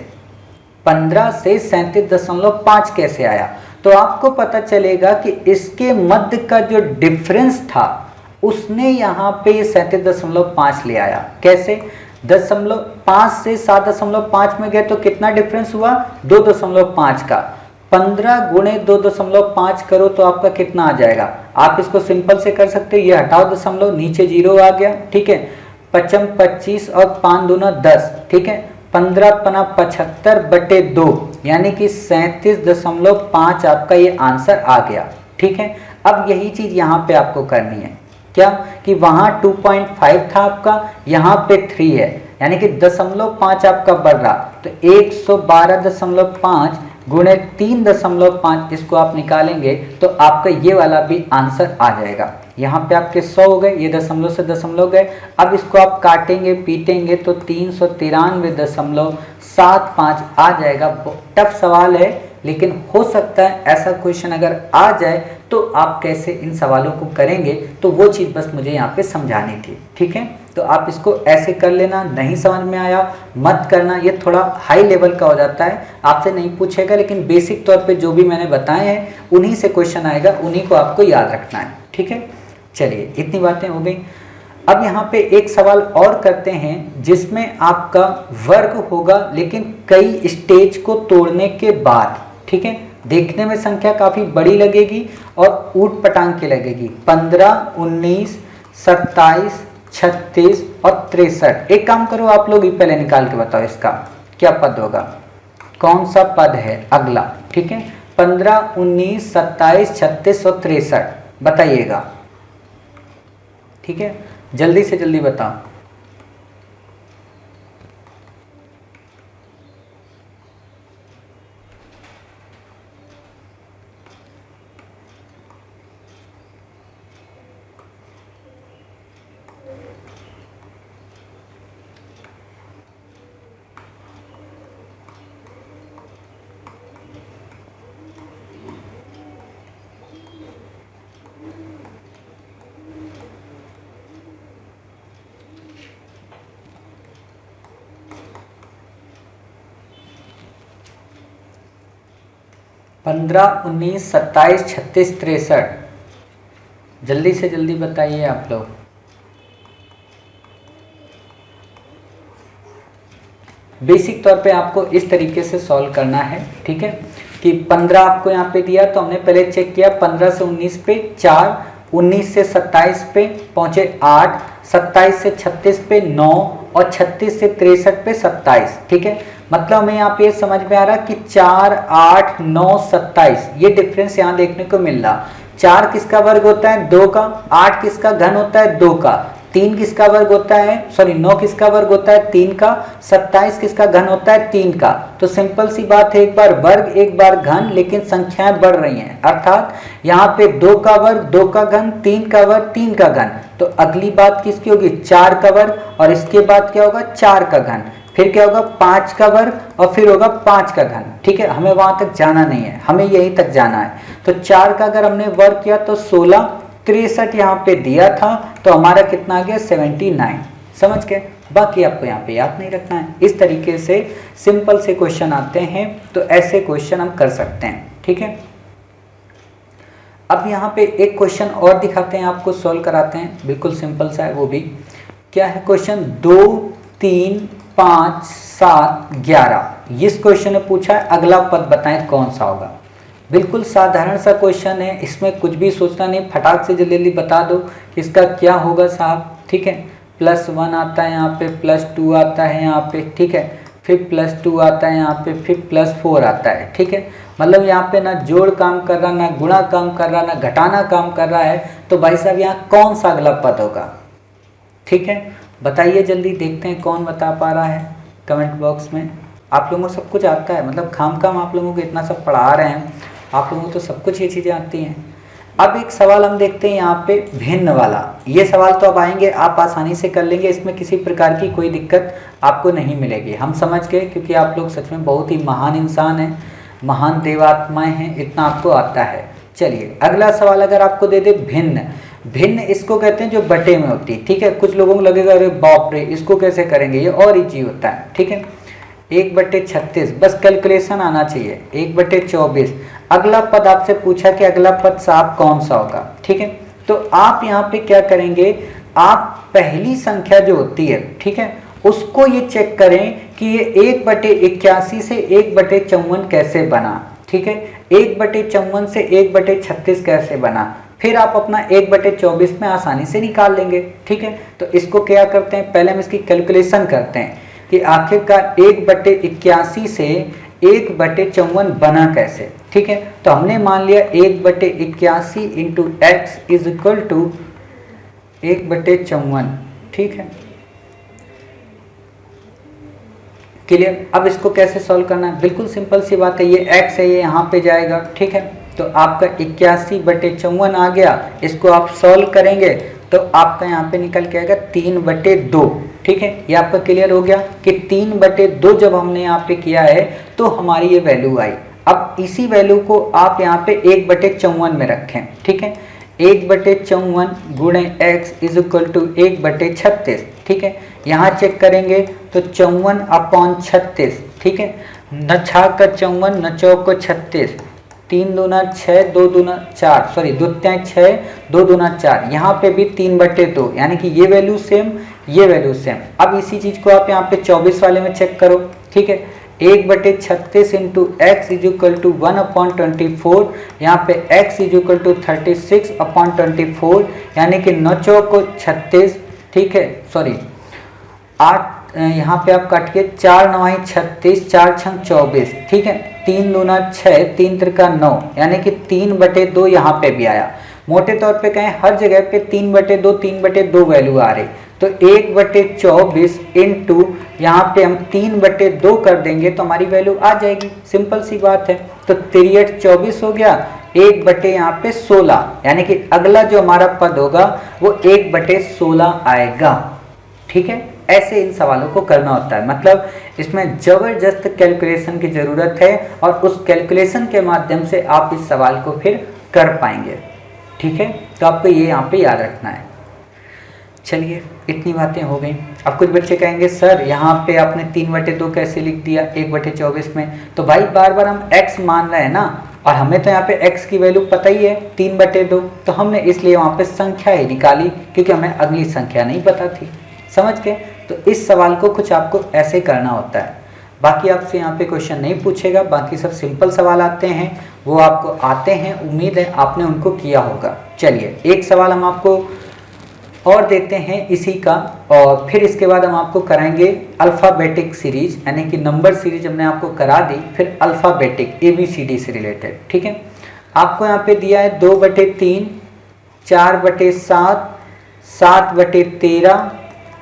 15 से 37.5 कैसे आया। तो आपको पता चलेगा कि इसके मध्य का जो डिफरेंस था उसने यहाँ पे 37.5 ले आया। कैसे, 5 से 7.5 में गए तो कितना डिफरेंस हुआ, 2.5 का। 15 गुणे 2.5 करो तो आपका कितना आ जाएगा। आप इसको सिंपल से कर सकते हो, ये हटाओ दशमलव, नीचे 0 आ गया, ठीक है। 5 25 और 5 दूना 10, ठीक है। 15 पना 75/2 यानी कि 37.5 आपका ये आंसर आ गया, ठीक है। अब यही चीज यहाँ पे आपको करनी है, क्या कि वहां 2.5 था आपका, यहाँ पे 3 है, यानी कि 0.5 आपका बढ़ रहा। तो 112.5 गुणे 3.5 इसको आप निकालेंगे तो आपका ये वाला भी आंसर आ जाएगा। यहाँ पे आपके 100 हो गए, ये दशमलव से दशमलव गए। अब इसको आप काटेंगे पीटेंगे तो 393.75 आ जाएगा। टफ सवाल है लेकिन हो सकता है ऐसा क्वेश्चन अगर आ जाए तो आप कैसे इन सवालों को करेंगे, तो वो चीज़ बस मुझे यहाँ पे समझानी थी, ठीक है। तो आप इसको ऐसे कर लेना, नहीं समझ में आया मत करना, ये थोड़ा हाई लेवल का हो जाता है, आपसे नहीं पूछेगा, लेकिन बेसिक तौर पे जो भी मैंने बताए हैं उन्हीं से क्वेश्चन आएगा, उन्हीं को आपको याद रखना है, ठीक है। चलिए इतनी बातें हो गई। अब यहाँ पे एक सवाल और करते हैं जिसमें आपका वर्ग होगा लेकिन कई स्टेज को तोड़ने के बाद, ठीक है। देखने में संख्या काफ़ी बड़ी लगेगी और ऊट पटांग की लगेगी। 15, 19, 27, 36 और 63। एक काम करो आप लोग ही पहले निकाल के बताओ इसका क्या पद होगा, कौन सा पद है अगला, ठीक है। 15, 19, 27, 36 और 63 बताइएगा, ठीक है। जल्दी से जल्दी बताओ। पंद्रह, 19, 27, 36, 63। जल्दी से जल्दी बताइए आप लोग। बेसिक तौर पे आपको इस तरीके से सॉल्व करना है, ठीक है। कि 15 आपको यहाँ पे दिया तो हमने पहले चेक किया, 15 से 19 पे 4, 19 से 27 पे पहुँचे 8, 27 से 36 पे 9 और 36 से 63 पे 27, ठीक है। मतलब हमें यहाँ पे समझ में आ रहा कि 4, 8, 9, 27 ये डिफरेंस यहाँ देखने को मिल रहा। 4 किसका वर्ग होता है, 2 का। 8 किसका घन होता है, 2 का। 3 किसका वर्ग होता है, 9 किसका वर्ग होता है, 3 का। 27 किसका घन होता है, 3 का। तो सिंपल सी बात है, एक बार वर्ग एक बार घन, लेकिन संख्याएं बढ़ रही हैं, अर्थात यहाँ पे 2 का वर्ग 2 का घन, 3 का वर्ग 3 का घन। तो अगली बात किसकी होगी, 4 का वर्ग, और इसके बाद क्या होगा 4 का घन, फिर क्या होगा 5 का वर्ग और फिर होगा 5 का घन, ठीक है। हमें वहां तक जाना नहीं है, हमें यहीं तक जाना है। तो 4 का अगर हमने वर्ग किया तो 16, 63 यहाँ पे दिया था तो हमारा कितना आ गया 79, समझ गए। बाकी आपको यहाँ पे याद नहीं रखना है। इस तरीके से सिंपल से क्वेश्चन आते हैं, तो ऐसे क्वेश्चन हम कर सकते हैं, ठीक है। अब यहाँ पे एक क्वेश्चन और दिखाते हैं आपको, सॉल्व कराते हैं, बिल्कुल सिंपल सा है। वो भी क्या है क्वेश्चन, 2 3 5 7 11। इस क्वेश्चन ने पूछा है अगला पद बताएं कौन सा होगा। बिल्कुल साधारण सा क्वेश्चन है, इसमें कुछ भी सोचना नहीं, फटाक से जल्दी जल्दी बता दो इसका क्या होगा साहब, ठीक है। +1 आता है यहाँ पे, +2 आता है यहाँ पे, ठीक है, फिर +2 आता है यहाँ पे, फिर +4 आता है, ठीक है। मतलब यहाँ पे ना जोड़ काम कर रहा, ना गुणा काम कर रहा, ना घटाना काम कर रहा है। तो भाई साहब यहाँ कौन सा अगला पद होगा, ठीक है, बताइए जल्दी, देखते हैं कौन बता पा रहा है कमेंट बॉक्स में। आप लोगों को सब कुछ आता है, मतलब खाम आप लोगों को इतना सब पढ़ा रहे हैं, आप लोगों को तो सब कुछ ये चीज़ें आती हैं। अब एक सवाल हम देखते हैं यहाँ पे भिन्न वाला। ये सवाल तो अब आएंगे, आप आसानी से कर लेंगे, इसमें किसी प्रकार की कोई दिक्कत आपको नहीं मिलेगी, हम समझ गए, क्योंकि आप लोग सच में बहुत ही महान इंसान हैं, महान देवात्माएं हैं, इतना आपको आता है। चलिए अगला सवाल अगर आपको दे दे भिन्न। भिन्न इसको कहते हैं जो बटे में होती है, ठीक है। कुछ लोगों को लगेगा अरे बाप रे इसको कैसे करेंगे, ये और इजी होता है, ठीक है। 1/36, बस कैलकुलेशन आना चाहिए। 1/24, अगला पद आपसे पूछा कि अगला पद साहब कौन सा होगा, ठीक है। तो आप यहाँ पे क्या करेंगे, आप पहली संख्या जो होती है, ठीक है, उसको ये चेक करें कि ये 1/81 से 1/54 कैसे बना, ठीक है। 1/54 से 1/36 कैसे बना, फिर आप अपना 1/24 में आसानी से निकाल लेंगे, ठीक है। तो इसको क्या करते हैं, पहले हम इसकी कैलकुलेशन करते हैं कि आखिरकार 1/81 से 1/54 बना कैसे, ठीक है। तो हमने मान लिया 1/81 into x is equal to 1/54, ठीक है, क्लियर। अब इसको कैसे सॉल्व करना है, बिल्कुल सिंपल सी बात है, ये x है, ये यहाँ पे जाएगा, ठीक है। तो आपका 81/54 आ गया, इसको आप सॉल्व करेंगे तो आपका यहाँ पे निकल के आएगा 3/2, ठीक है। ये आपका क्लियर हो गया कि 3/2 जब हमने यहाँ पे किया है तो हमारी ये वैल्यू आई। अब इसी वैल्यू को आप यहाँ पे 1/54 में रखें, ठीक है। 1/54 गुणे x इज इक्वल टू 1/36, ठीक है। यहाँ चेक करेंगे तो 54/36, ठीक है। न छाक का 54, न चौक को 36, 3 दूना 6, 2 दूना 4, सॉरी 2 तियां 6, 2 दूना 4, यहाँ पे भी 3/2, यानी कि ये वैल्यू सेम, ये वैल्यू सेम। अब इसी चीज को आप यहाँ पे 24 वाले में चेक करो, ठीक है। 1/36 into x is equal to 1/24, यहाँ पे x इज इक्वल टू 36/24, यानी कि 9 चौक को 36, ठीक है, सॉरी 8, यहाँ पे आप काट के 4 9 36, 4 6 24, ठीक है। 3 दूना 6, 3 त्रिका 9, यानी कि 3/2 यहाँ पे भी आया। मोटे तौर पे कहें हर जगह पे 3/2 3/2 वैल्यू आ रही, तो 1/24 इंटू यहाँ पे हम 3/2 कर देंगे तो हमारी वैल्यू आ जाएगी, सिंपल सी बात है। तो 3/24 हो गया, 1/, यहाँ पे 16, यानी कि अगला जो हमारा पद होगा वो 1/16 आएगा, ठीक है। ऐसे इन सवालों को करना होता है, मतलब इसमें जबरदस्त कैलकुलेशन की जरूरत है और उस कैलकुलेशन के माध्यम से आप इस सवाल को फिर कर पाएंगे, ठीक है। तो आपको ये यहाँ पे याद रखना है। चलिए इतनी बातें हो गई। अब कुछ बच्चे कहेंगे सर यहाँ पे आपने 3/2 कैसे लिख दिया 1/24 में, तो भाई बार बार हम x मान रहे हैं ना, और हमें तो यहाँ पे x की वैल्यू पता ही है 3/2, तो हमने इसलिए वहाँ पे संख्या ही निकाली, क्योंकि हमें अगली संख्या नहीं पता थी, समझ गए। तो इस सवाल को कुछ आपको ऐसे करना होता है। बाकी आपसे यहाँ पे क्वेश्चन नहीं पूछेगा, बाकी सब सिंपल सवाल आते हैं, वो आपको आते हैं, उम्मीद है आपने उनको किया होगा। चलिए एक सवाल हम आपको और देते हैं इसी का, और फिर इसके बाद हम आपको कराएंगे अल्फ़ाबेटिक सीरीज, यानी कि नंबर सीरीज हमने आपको करा दी, फिर अल्फ़ाबेटिक ABCD से रिलेटेड, ठीक है। आपको यहाँ पे दिया है 2/3, 4/7, 7/13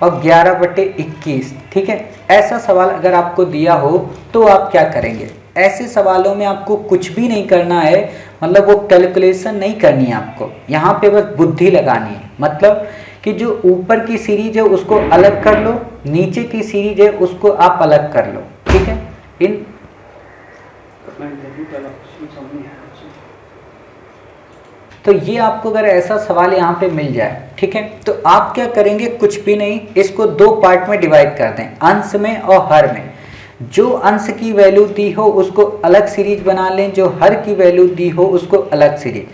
और 11/21, ठीक है। ऐसा सवाल अगर आपको दिया हो तो आप क्या करेंगे, ऐसे सवालों में आपको कुछ भी नहीं करना है, मतलब वो कैलकुलेशन नहीं करनी है आपको, यहाँ पे बस बुद्धि लगानी है। मतलब कि जो ऊपर की सीरीज है उसको अलग कर लो, नीचे की सीरीज है उसको आप अलग कर लो, ठीक है। इन तो तो ये आपको अगर ऐसा सवाल यहाँ पे मिल जाए, ठीक है, तो आप क्या करेंगे, कुछ भी नहीं, इसको दो पार्ट में डिवाइड कर दें, अंश में और हर में। जो अंश की वैल्यू दी हो उसको अलग सीरीज बना लें, जो हर की वैल्यू दी हो उसको अलग सीरीज।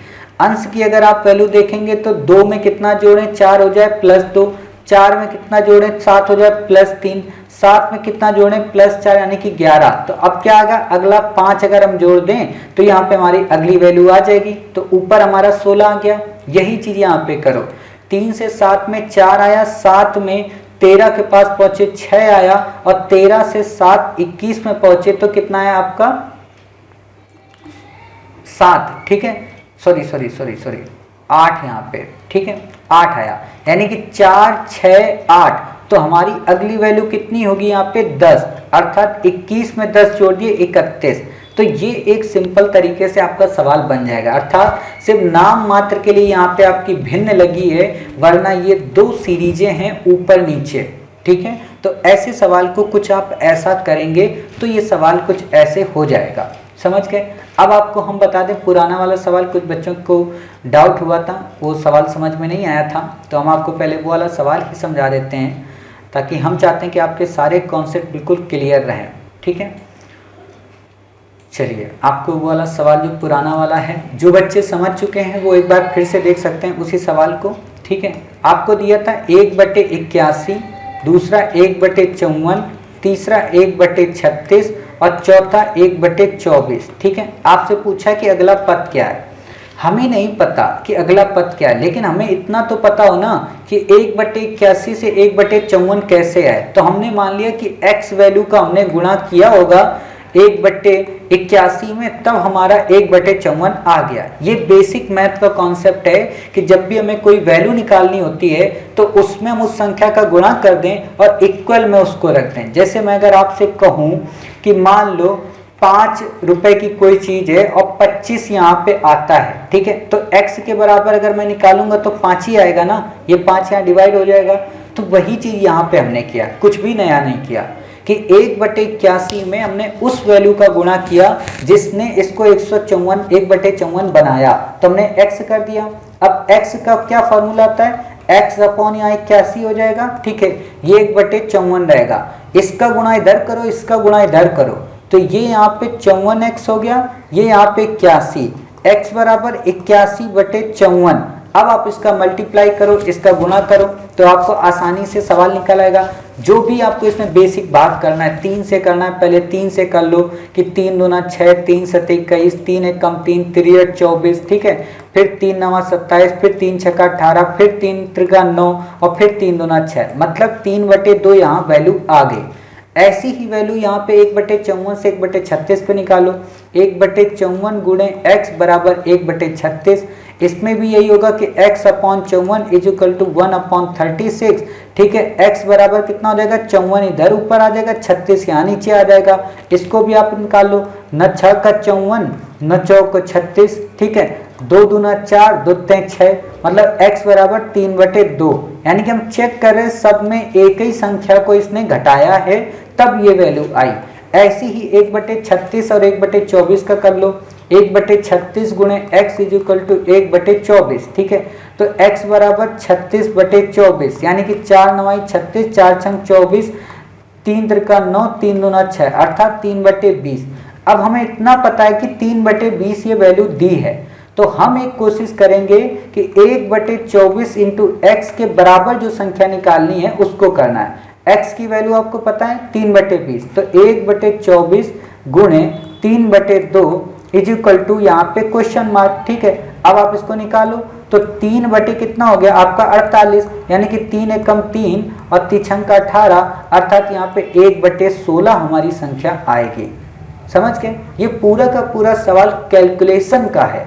अंश की अगर आप वैल्यू देखेंगे तो 2 में कितना जोड़ें, 4 हो जाए +2, 4 में कितना जोड़ें, 7 हो जाए +3, 7 में कितना जोड़ें, +4 यानी कि 11। तो अब क्या आएगा, अगला 5 अगर हम जोड़ दें तो यहाँ पे हमारी अगली वैल्यू आ जाएगी, तो ऊपर हमारा 16 आ गया। यही चीज यहाँ पे करो, 3 से 7 में 4 आया, 7 में 13 के पास पहुंचे 6 आया, और 13 से 7 21 में पहुंचे तो कितना आया आपका 7, ठीक है, सॉरी 8 यहाँ पे, ठीक है, 8 आया, यानी कि 4 6 8। तो हमारी अगली वैल्यू कितनी होगी यहाँ पे 10, अर्थात 21 में 10 जोड़ दिए 31। तो ये एक सिंपल तरीके से आपका सवाल बन जाएगा, अर्थात सिर्फ नाम मात्र के लिए यहाँ पे आपकी भिन्न लगी है, वरना ये 2 सीरीजें हैं ऊपर नीचे, ठीक है। तो ऐसे सवाल को कुछ आप ऐसा करेंगे तो ये सवाल कुछ ऐसे हो जाएगा, समझ गए। अब आपको हम बता दें, पुराना वाला सवाल कुछ बच्चों को डाउट हुआ था, वो सवाल समझ में नहीं आया था, तो हम आपको पहले वो वाला सवाल ही समझा देते हैं, ताकि हम चाहते हैं कि आपके सारे कॉन्सेप्ट बिल्कुल क्लियर रहें, ठीक है। चलिए, आपको वो वाला सवाल जो पुराना वाला है, जो बच्चे समझ चुके हैं वो एक बार फिर से देख सकते हैं उसी सवाल को, ठीक है। आपको दिया था 1/81, दूसरा 1/54, तीसरा 1/36 और चौथा 1/24, ठीक है। आपसे पूछा कि अगला पद क्या है। हमें नहीं पता कि अगला पद क्या है, लेकिन हमें इतना तो पता हो ना कि 1/81 से 1/54 कैसे आए। तो हमने मान लिया कि x वैल्यू का हमने गुणा किया होगा 1/81 में, तब हमारा 1/54 आ गया। ये बेसिक मैथ का कॉन्सेप्ट है कि जब भी हमें कोई वैल्यू निकालनी होती है तो उसमें हम उस संख्या का गुणा कर दें और इक्वल में उसको रख दें। जैसे मैं अगर आपसे कहूं कि मान लो 5 रुपए की कोई चीज है और 25 यहाँ पे आता है, ठीक है, तो x के बराबर अगर मैं निकालूंगा तो 5 ही आएगा ना, ये 5 यहाँ डिवाइड हो जाएगा। तो वही चीज यहाँ पे हमने किया, कुछ भी नया नहीं किया कि 1/81 में हमने उस वैल्यू का गुणा किया जिसने इसको 1/54 बनाया, तो हमने x कर दिया। अब x का क्या फॉर्मूला आता है, x अपॉन यहाँ 81 हो जाएगा, ठीक है, ये 1/54 रहेगा। इसका गुणा इधर करो, इसका गुणा इधर करो, तो ये यहाँ पे 54x हो गया, ये यहाँ पे 81, x बराबर 81/54। अब आप इसका मल्टीप्लाई करो, इसका गुणा करो, तो आपको आसानी से सवाल निकल आएगा। जो भी आपको इसमें बेसिक बात करना है, 3 से करना है, पहले 3 से कर लो कि 3 दूना 6, 3 7 21, 3 1 कम 3, 3 8 24, ठीक है, फिर 3 9 27, फिर 3 6 18, फिर 3 3 9 और फिर 3 दूना 6, मतलब 3/2 यहाँ वैल्यू आ गई। ऐसी ही वैल्यू यहाँ पे 1/54 से 1/36 पे निकालो, 1/54 गुणे x बराबर 1/36। इसमें भी यही होगा कि x upon 54 is equal to 1/36, ठीक है। x बराबर कितना हो जाएगा, 54 इधर ऊपर आ जाएगा, 36 यहाँ नीचे आ जाएगा। इसको भी आप निकाल लो, न 6 का 54, न 4 को 36, ठीक है, 2 दूना 4, 2 3 6, मतलब x बराबर 3/2। यानी कि हम चेक कर रहे हैं सब में एक ही संख्या को इसने घटाया है, तब ये वैल्यू आई। ऐसी ही 1/36 और 1/24 का कर लो, 1/36 गुणे x इज इक्वल टू 1/24, ठीक है। तो x बराबर 36/24, यानी कि 4 9 36, 4 6 24, 3 3 9, 3 दूना 6, अर्थात 3/20। अब हमें इतना पता है कि 3/20 ये वैल्यू दी है, तो हम एक कोशिश करेंगे कि 1/24 इंटू एक्स के बराबर जो संख्या निकालनी है उसको करना है। x की वैल्यू आपको पता है 3/20, तो 1/24 गुणे 3/2 इज इक्वल टू यहाँ पे क्वेश्चन मार्क, ठीक है। अब आप इसको निकालो, तो 3 कितना हो गया आपका 48, यानी कि 3 एकम 3 और 3 छंग का 18, अर्थात यहाँ पे 1/16 हमारी संख्या आएगी। समझ गए, ये पूरा का पूरा सवाल कैलकुलेशन का है।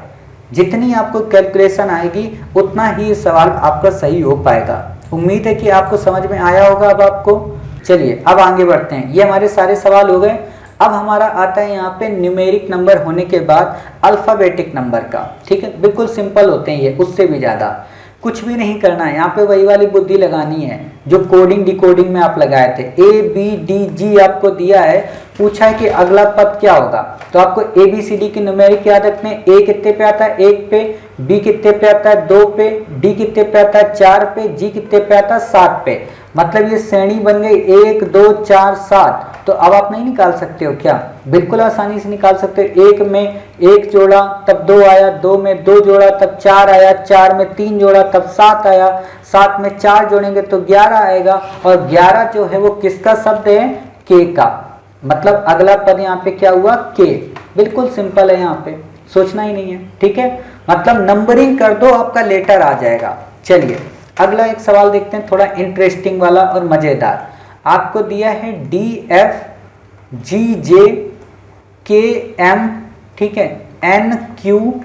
जितनी आपको कैलकुलेशन आएगी उतना ही सवाल आपका सही हो पाएगा। उम्मीद है कि आपको समझ में आया होगा। अब आपको चलिए अब आगे बढ़ते हैं। ये हमारे सारे सवाल हो गए। अब हमारा आता है यहाँ पे न्यूमेरिक नंबर होने के बाद अल्फाबेटिक नंबर का, ठीक है। बिल्कुल सिंपल होते हैं ये, उससे भी ज़्यादा। कुछ भी नहीं करना है, यहाँ पे वही वाली बुद्धि लगानी है जो कोडिंग डिकोडिंग में आप लगाए थे। ए बी डी जी आपको दिया है, पूछा है कि अगला पद क्या होगा, तो आपको ए बी सी डी की न्यूमेरिक याद रखने। ए कितने पे आता है 1 पे, बी कितने पे आता है 2 पे, डी कितने पे आता है 4 पे, जी कितने पे आता है 7 पे। मतलब ये श्रेणी बन गई 1 2 4 7। तो अब आप नहीं निकाल सकते हो क्या? बिल्कुल आसानी से निकाल सकते हो। 1 में 1 जोड़ा तब 2 आया, 2 में 2 जोड़ा तब 4 आया, 4 में 3 जोड़ा तब 7 आया, 7 में 4 जोड़ेंगे तो 11 आएगा। और 11 जो है वो किसका शब्द है? के का। मतलब अगला पद यहाँ पे क्या हुआ? के। बिल्कुल सिंपल है, यहाँ पे सोचना ही नहीं है। ठीक है, मतलब नंबरिंग कर दो, आपका लेटर आ जाएगा। चलिए अगला एक सवाल देखते हैं, थोड़ा इंटरेस्टिंग वाला और मजेदार। आपको दिया है डी एफ जी जे के एम, ठीक है, एन क्यू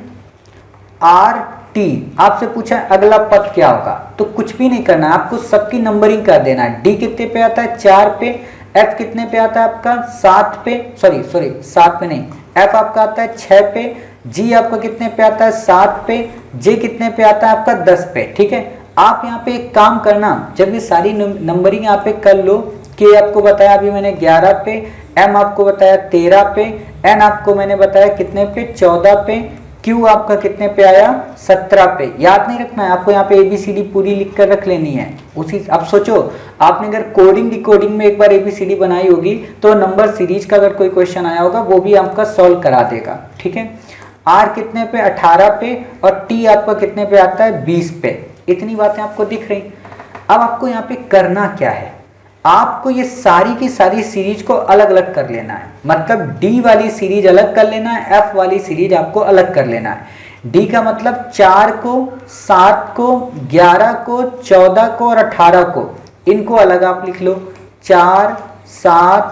आर टी। आपसे पूछा है अगला पद क्या होगा, तो कुछ भी नहीं करना है, आपको सबकी नंबरिंग कर देना है। डी कितने पे आता है? 4 पे। एफ कितने पे आता है आपका? 7 पे, सॉरी 7 पे नहीं, एफ आपका आता है 6 पे। जी आपका कितने पे आता है? 7 पे। जे कितने पे आता है आपका? 10 पे। ठीक है, आप यहाँ पे एक काम करना, जब ये सारी नंबरिंग यहाँ पे कर लो। के आपको बताया अभी मैंने 11 पे, एम आपको बताया 13 पे, एन आपको मैंने बताया कितने पे? 14 पे, क्यू आपका कितने पे आया? 17 पे। याद नहीं रखना है आपको, यहाँ पे एबीसीडी पूरी लिख कर रख लेनी है। उसी अब सोचो, आपने अगर कोडिंग डिकोडिंग में एक बार एबीसीडी बनाई होगी तो नंबर सीरीज का अगर कोई क्वेश्चन आया होगा वो भी आपका सॉल्व करा देगा। ठीक है, आर कितने पे? 18 पे। और टी आपका कितने पे आता है? 20 पे। इतनी बातें आपको दिख रही। अब आपको यहाँ पे करना क्या है, आपको ये सारी की सारी सीरीज को अलग अलग कर लेना है। मतलब डी वाली सीरीज अलग कर लेना है, एफ वाली सीरीज आपको अलग कर लेना है। डी का मतलब 4 को, 7 को, 11 को, 14 को और 18 को, इनको अलग आप लिख लो। 4 7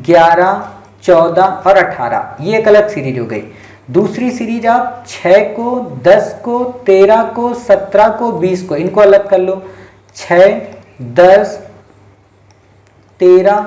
11 14 और 18, ये एक अलग सीरीज हो गई। दूसरी सीरीज आप 6 को, 10 को, 13 को, 17 को, 20 को, इनको अलग कर लो। 6 10 13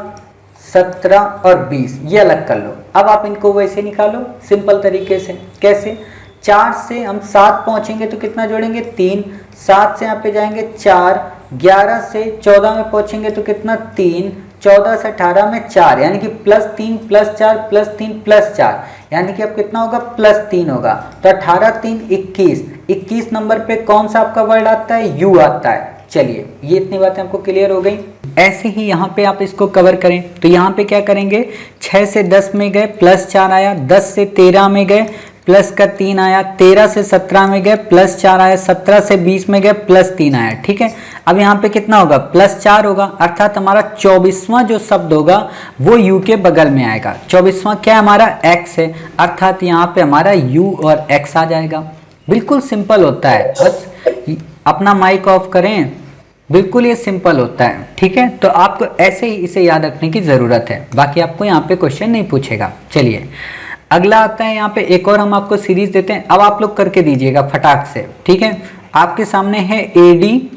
17 और 20, ये अलग कर लो। अब आप इनको वैसे निकालो सिंपल तरीके से। कैसे? 4 से हम 7 पहुंचेंगे तो कितना जोड़ेंगे? 3। 7 से यहाँ पे जाएंगे 4, 11 से 14 में पहुंचेंगे तो कितना? 3, 14 से 18 में 4, यानी कि +3 +4 +3 +4, यानी कि अब कितना होगा? +3 होगा। तो 18 3 21, 21 नंबर पे कौन सा आपका वर्ड आता है? यू आता है। चलिए ये इतनी बातें आपको क्लियर हो गई। ऐसे ही यहाँ पे आप इसको कवर करें तो यहाँ पे क्या करेंगे? 6 से 10 में गए +4 आया, 10 से 13 में गए +3 आया, 13 से 17 में गए +4 आया, 17 से 20 में गए +3 आया। ठीक है, अब यहाँ पे कितना होगा? +4 होगा, अर्थात हमारा 24वां जो शब्द होगा वो यू के बगल में आएगा। 24वां क्या हमारा? एक्स है, अर्थात यहाँ पे हमारा यू और एक्स आ जाएगा। बिल्कुल सिंपल होता है, बस अपना माइक ऑफ करें, बिल्कुल ये सिंपल होता है। ठीक है, तो आपको ऐसे ही इसे याद रखने की ज़रूरत है, बाकी आपको यहाँ पे क्वेश्चन नहीं पूछेगा। चलिए अगला आता है, यहाँ पे एक और हम आपको सीरीज देते हैं। अब आप लोग करके दीजिएगा फटाक से। ठीक है, आपके सामने है ADEHILQT,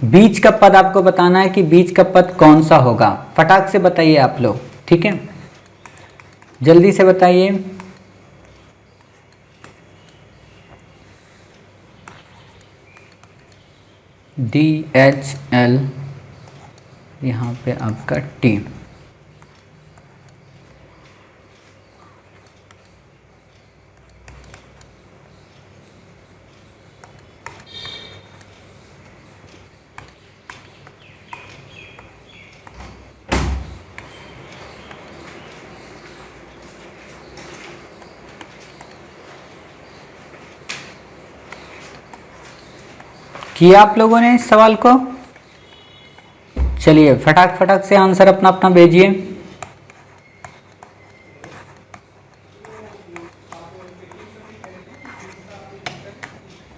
बीच का पद आपको बताना है कि बीच का पद कौन सा होगा। फटाक से बताइए आप लोग। ठीक है, जल्दी से बताइए। DHL, यहाँ पे आपका T। किया आप लोगों ने इस सवाल को? चलिए फटाक फटाक से आंसर अपना अपना भेजिए।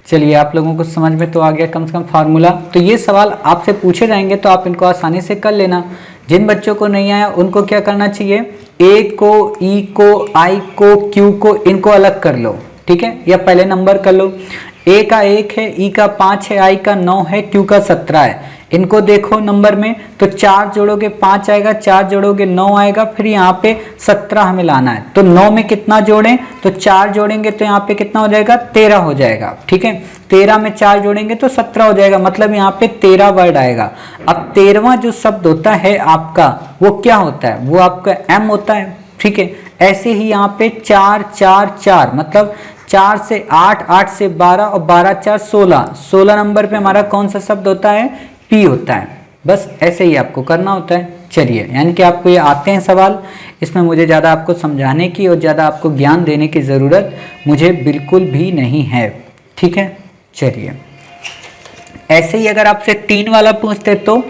चलिए आप लोगों को समझ में तो आ गया कम से कम फार्मूला। तो ये सवाल आपसे पूछे जाएंगे तो आप इनको आसानी से कर लेना। जिन बच्चों को नहीं आया उनको क्या करना चाहिए? ए को, ई को, आई को, क्यू को, इनको अलग कर लो। ठीक है, या पहले नंबर कर लो। ए का 1 है, ई का 5 है, आई का 9 है, क्यू का 17 है। इनको देखो नंबर में, तो 4 जोड़ोगे 5 आएगा, 4 जोड़ोगे 9 आएगा, फिर यहाँ पे 17 हमें लाना है। तो 9 में कितना जोड़ें, तो 4 जोड़ेंगे तो यहाँ पे कितना हो जाएगा, 13 हो जाएगा। ठीक है, 13 में 4 जोड़ेंगे तो 17 हो जाएगा, मतलब यहाँ पे 13 वर्ड आएगा। अब 13वां जो शब्द होता है आपका वो क्या होता है, वो आपका एम होता है। ठीक है, ऐसे ही यहाँ पे 4 4 4 मतलब 4 से 8, 8 से 12 और 12 4 16, 16 नंबर पे हमारा कौन सा शब्द होता है, पी होता है। बस ऐसे ही आपको करना होता है। चलिए, यानी कि आपको ये आते हैं सवाल, इसमें मुझे ज़्यादा आपको समझाने की और ज़्यादा आपको ज्ञान देने की ज़रूरत मुझे बिल्कुल भी नहीं है। ठीक है, चलिए ऐसे ही अगर आपसे 3 वाला पूछते तो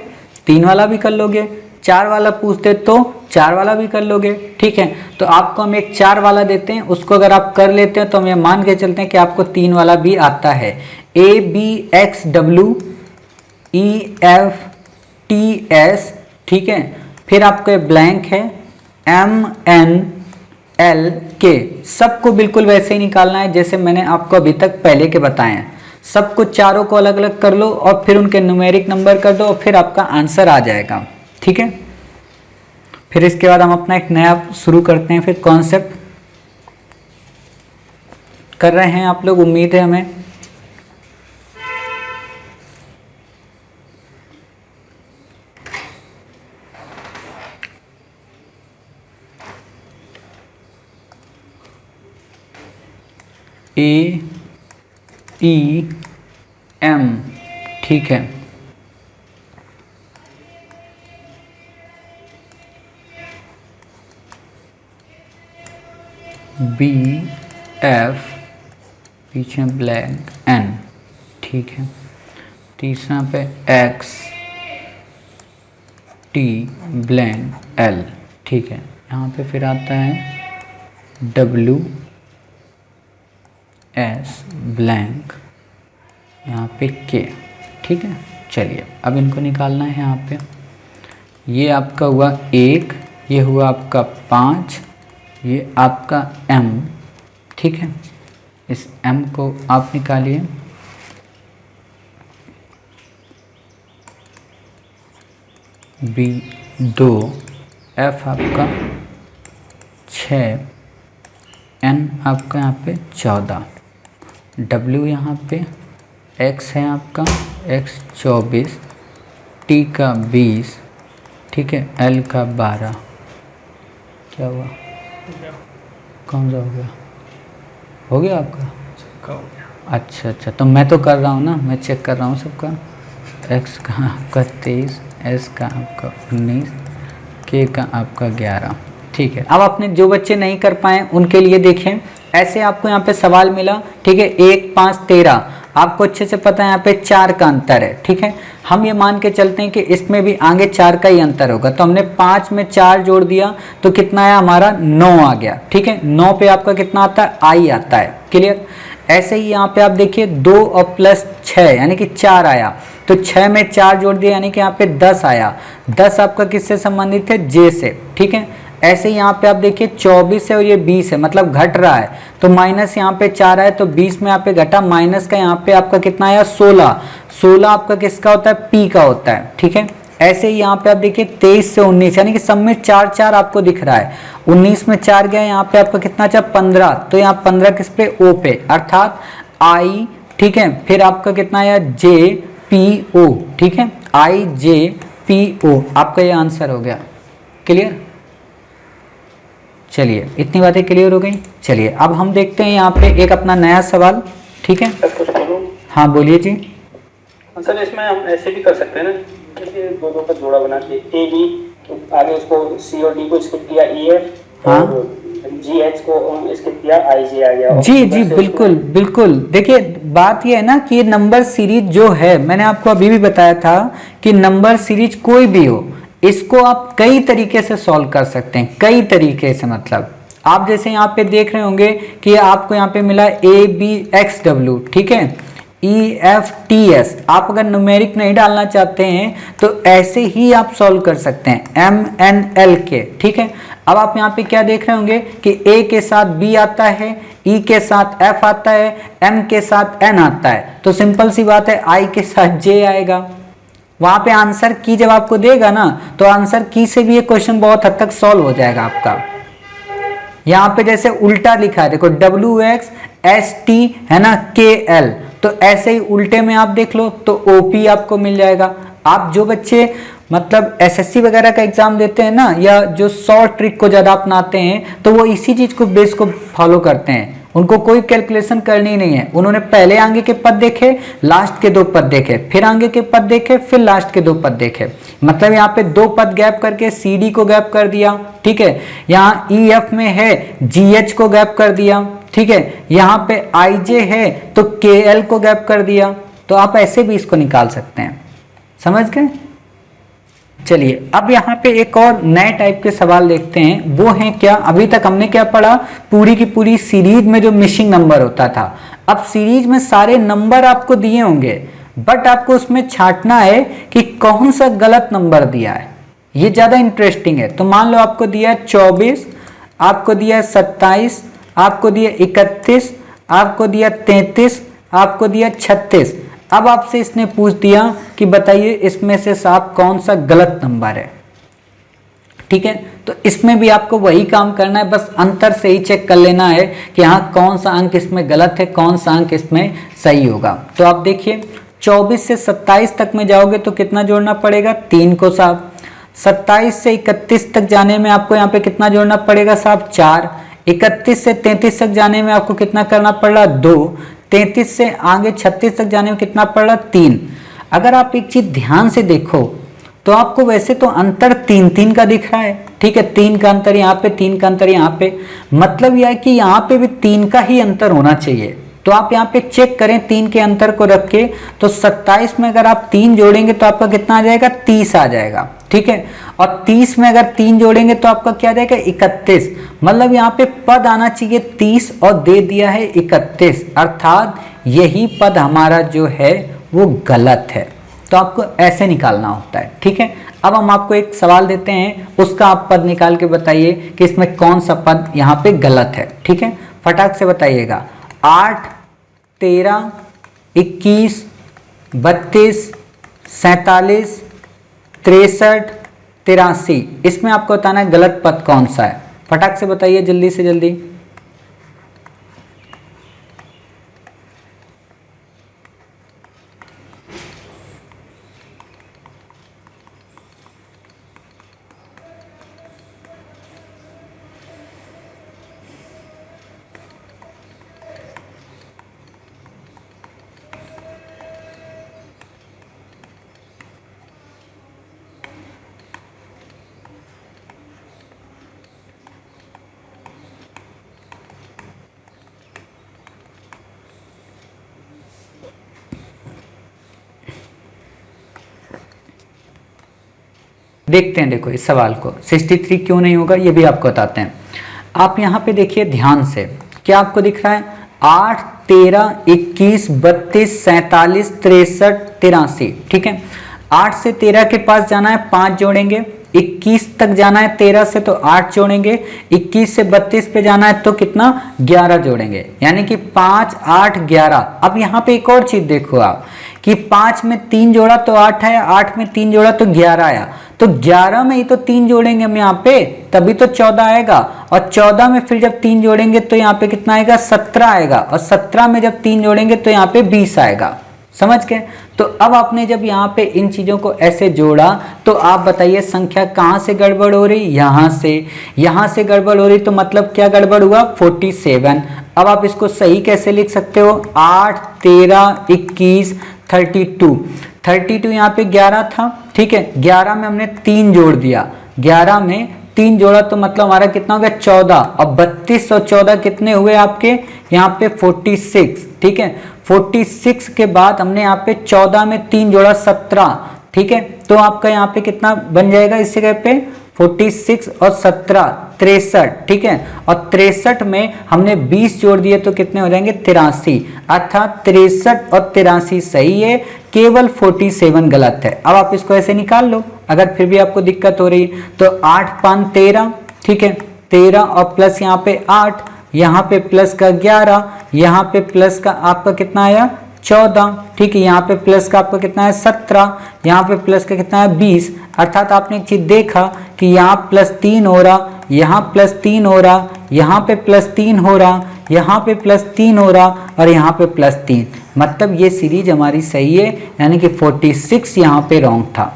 3 वाला भी कर लोगे, 4 वाला पूछते तो 4 वाला भी कर लोगे। ठीक है, तो आपको हम एक 4 वाला देते हैं, उसको अगर आप कर लेते हैं तो हम ये मान के चलते हैं कि आपको 3 वाला भी आता है। ABXW EFTS, ठीक है, फिर आपका ब्लैंक है MNLK। सबको बिल्कुल वैसे ही निकालना है जैसे मैंने आपको अभी तक पहले के बताए हैं। सबको चारों को अलग अलग कर लो और फिर उनके न्यूमेरिक नंबर कर दो और फिर आपका आंसर आ जाएगा। ठीक है, फिर इसके बाद हम अपना एक नया शुरू करते हैं, फिर कॉन्सेप्ट कर रहे हैं आप लोग, उम्मीद है हमें। AEM, ठीक है, BF पीछे ब्लैंक N, ठीक है, तीसरा पे X T ब्लैंक L, ठीक है, यहाँ पे फिर आता है W S ब्लैंक, यहाँ पे K। ठीक है, चलिए अब इनको निकालना है। यहाँ पे ये आपका हुआ 1, ये हुआ आपका 5, ये आपका M। ठीक है, इस M को आप निकालिए। B2, F आपका 6, N आपका यहाँ पे 14, W यहाँ पे X है आपका X 24, T का 20, ठीक है, L का 12। क्या हुआ, कौन सा हो गया, हो गया आपका, अच्छा अच्छा, तो मैं तो कर रहा हूँ ना, मैं चेक कर रहा हूँ सबका। X का आपका 23, S का आपका 19, K का आपका 11। ठीक है, अब आपने जो बच्चे नहीं कर पाए उनके लिए देखें, ऐसे आपको यहाँ पे सवाल मिला। ठीक है, 1 5 13, आपको अच्छे से पता है यहाँ पे 4 का अंतर है। ठीक है, हम ये मान के चलते हैं कि इसमें भी आगे 4 का ही अंतर होगा, तो हमने 5 में 4 जोड़ दिया तो कितना आया हमारा, 9 आ गया। ठीक है, 9 पे आपका कितना आता है, आई आता है। क्लियर, ऐसे ही यहाँ पे आप देखिए 2 और प्लस 6 यानी कि 4 आया, तो 6 में 4 जोड़ दिया यानी कि यहाँ पे 10 आया। 10 आपका किससे संबंधित है, J से। ठीक है, ऐसे ही यहाँ पे आप देखिए 24 है और ये 20 है, मतलब घट रहा है, तो माइनस यहाँ पे 4 आया, तो 20 में यहाँ पे घटा, माइनस का यहाँ पे आपका कितना आया, 16। 16 आपका किसका होता है, P का होता है। ठीक है, ऐसे ही यहाँ पे आप देखिए 23 से 19 यानी कि सब में 4 4 आपको दिख रहा है। 19 में 4 गया, यहाँ पे आपका कितना अच्छा 15, तो यहाँ 15 किस पे, O पे, अर्थात I। ठीक है, फिर आपका कितना आया, JPO। ठीक है, IJPO आपका ये आंसर हो गया। क्लियर, चलिए इतनी बातें क्लियर हो गई। चलिए अब हम देखते हैं यहाँ पे एक अपना नया सवाल। ठीक है, हाँ बोलिए जी। सर इसमें हम ऐसे भी कर सकते हैं ना, दोनों का जोड़ा बना के ए बी, आगे उसको सी और डी को स्किप किया, ई एफ, हाँ जी एच को स्किप किया, आई जी आ गया। जी जी बिल्कुल बिल्कुल। देखिए बात ये है ना कि नंबर सीरीज जो है, मैंने आपको अभी भी बताया था कि नंबर सीरीज कोई भी हो, इसको आप कई तरीके से सॉल्व कर सकते हैं, कई तरीके से। मतलब आप जैसे यहाँ पे देख रहे होंगे कि आपको यहाँ पे मिला ABXW, ठीक है, EFTS। आप अगर न्यूमेरिक नहीं डालना चाहते हैं तो ऐसे ही आप सॉल्व कर सकते हैं, MNLK। ठीक है, अब आप यहाँ पे क्या देख रहे होंगे कि A के साथ B आता है, E के साथ F आता है, M के साथ N आता है, तो सिंपल सी बात है I के साथ J आएगा। वहां पे आंसर की जब आपको देगा ना तो आंसर की से भी ये क्वेश्चन बहुत हद तक सॉल्व हो जाएगा आपका। यहाँ पे जैसे उल्टा लिखा है देखो WXST है ना KL, तो ऐसे ही उल्टे में आप देख लो तो OP आपको मिल जाएगा। आप जो बच्चे मतलब SSC वगैरह का एग्जाम देते हैं ना, या जो शॉर्ट ट्रिक को ज्यादा अपनाते हैं, तो वो इसी चीज को बेस को फॉलो करते हैं। उनको कोई कैलकुलेशन करनी नहीं है, उन्होंने पहले आगे के पद देखे, लास्ट के 2 पद देखे, फिर आगे के पद देखे, फिर लास्ट के 2 पद देखे। मतलब यहाँ पे 2 पद गैप करके CD को गैप कर दिया, ठीक है। यहाँ EF में है GH को गैप कर दिया, ठीक है। यहाँ पे IJ है तो KL को गैप कर दिया। तो आप ऐसे भी इसको निकाल सकते हैं, समझ गए। चलिए अब यहाँ पे एक और नए टाइप के सवाल देखते हैं। वो है क्या, अभी तक हमने क्या पढ़ा, पूरी की पूरी सीरीज में जो मिसिंग नंबर होता था। अब सीरीज में सारे नंबर आपको दिए होंगे, बट आपको उसमें छांटना है कि कौन सा गलत नंबर दिया है। ये ज्यादा इंटरेस्टिंग है। तो मान लो आपको दिया है 24, आपको दिया है 27, आपको दिया 31, आपको दिया 33, आपको दिया 36। अब आपसे इसने पूछ दिया कि बताइए इसमें से साफ कौन सा गलत नंबर है, ठीक है। तो इसमें भी आपको वही काम करना है, बस अंतर से ही चेक कर लेना है कि हाँ कौन सा अंक इसमें गलत है, कौन सा अंक इसमें सही होगा। तो आप देखिए 24 से 27 तक में जाओगे तो कितना जोड़ना पड़ेगा, 3 को साहब। 27 से 31 तक जाने में आपको यहाँ पे कितना जोड़ना पड़ेगा साहब, 4। 31 से 33 तक जाने में आपको कितना करना पड़ रहा, 2। 33 से आगे 36 तक जाने में कितना पड़ रहा, 3। अगर आप एक चीज ध्यान से देखो तो आपको वैसे तो अंतर 3-3 का दिख रहा है, ठीक है। 3 का अंतर यहाँ पे, 3 का अंतर यहाँ पे, मतलब यह है कि यहाँ पे भी 3 का ही अंतर होना चाहिए। तो आप यहाँ पे चेक करें 3 के अंतर को रख के, तो 27 में अगर आप 3 जोड़ेंगे तो आपका कितना आ जाएगा, 30 आ जाएगा, ठीक है। और 30 में अगर 3 जोड़ेंगे तो आपका क्या आ जाएगा, 31। मतलब यहाँ पे पद आना चाहिए 30 और दे दिया है 31, अर्थात यही पद हमारा जो है वो गलत है। तो आपको ऐसे निकालना होता है, ठीक है। अब हम आपको एक सवाल देते हैं, उसका आप पद निकाल के बताइए कि इसमें कौन सा पद यहाँ पे गलत है, ठीक है। फटाक से बताइएगा। 8, 13, 21, 32, 47, 63, 83, इसमें आपको बताना है गलत पद कौन सा है। फटाक से बताइए जल्दी से जल्दी। देखते हैं, देखो इस सवाल को 63 क्यों नहीं होगा ये भी आपको बताते हैं। आप यहाँ पे देखिए ध्यान से, क्या आपको दिख रहा है, 8, 13, 21, 32, 47, 63, 83, ठीक है। 8 से 13 के पास जाना है 5 जोड़ेंगे, 21 तक जाना है 13 से तो 8 जोड़ेंगे, 21 से 32 पे जाना है तो कितना 11 जोड़ेंगे, यानी कि 5, 8, 11। अब यहाँ पे एक और चीज देखो आप कि 5 में 3 जोड़ा तो 8 आया, 8 में 3 जोड़ा तो 11 आया, तो 11 में ही तो 3 जोड़ेंगे हम यहाँ पे तभी तो 14 आएगा, और 14 में फिर जब 3 जोड़ेंगे तो यहाँ पे कितना आएगा, 17 आएगा, और 17 में जब 3 जोड़ेंगे तो यहाँ पे 20 आएगा। समझ गए। तो अब आपने जब यहाँ पे इन चीजों को ऐसे जोड़ा तो आप बताइए संख्या कहाँ से गड़बड़ हो रही, यहाँ से गड़बड़ हो रही, तो मतलब क्या गड़बड़ हुआ, 47। अब आप इसको सही कैसे लिख सकते हो, 8, 13, 21, 32 यहाँ पे 11 था, ठीक है। 11 में हमने 3 जोड़ दिया, 11 में 3 जोड़ा तो मतलब हमारा कितना हो गया, 14। और 32 और 14 कितने हुए आपके यहाँ पे, 46, ठीक है। 46 के बाद हमने यहाँ पे 14 में 3 जोड़ा, 17, ठीक है। तो आपका यहाँ पे कितना बन जाएगा इस जगह पे, 46 और 17, 63, ठीक है। और 63 में हमने 20 जोड़ दिए तो कितने हो जाएंगे, 83, अर्थात 63 और 83 सही है, केवल 47 गलत है। अब आप इसको ऐसे निकाल लो, अगर फिर भी आपको दिक्कत हो रही तो 8, 5, 13, ठीक है। 13 और प्लस यहाँ पे 8, यहाँ पे प्लस का 11, यहाँ पे प्लस का आपका कितना आया 14, ठीक है। यहाँ पे प्लस का आपका कितना है 17, यहाँ पे प्लस का कितना है 20। अर्थात आपने एक चीज देखा कि यहाँ +3 हो रहा, यहाँ +3 हो रहा, यहाँ पे +3 हो रहा, यहाँ पे +3 हो रहा और यहाँ पे +3, मतलब ये सीरीज हमारी सही है, यानी कि 46 यहाँ पे रॉन्ग था,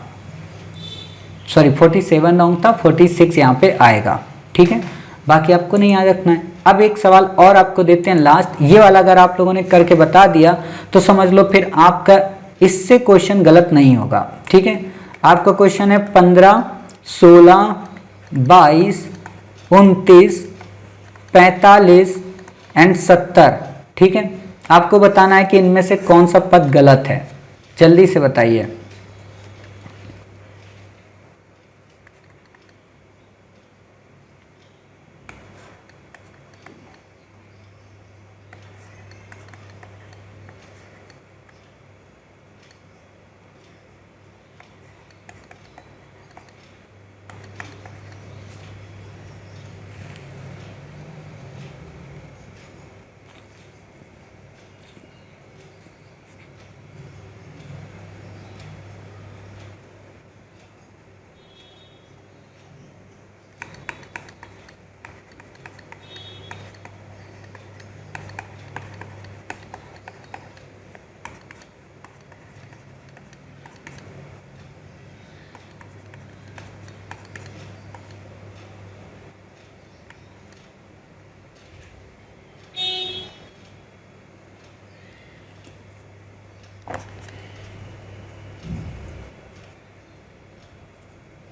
सॉरी 47 रॉन्ग था, 46 यहाँ पे आएगा, ठीक है। बाकी आपको नहीं याद रखना है। अब एक सवाल और आपको देते हैं लास्ट, ये वाला अगर आप लोगों ने करके बता दिया तो समझ लो फिर आपका इससे क्वेश्चन गलत नहीं होगा, ठीक है। आपका क्वेश्चन है 15, 16, 22, 29, 45 एंड 70, ठीक है। आपको बताना है कि इनमें से कौन सा पद गलत है, जल्दी से बताइए।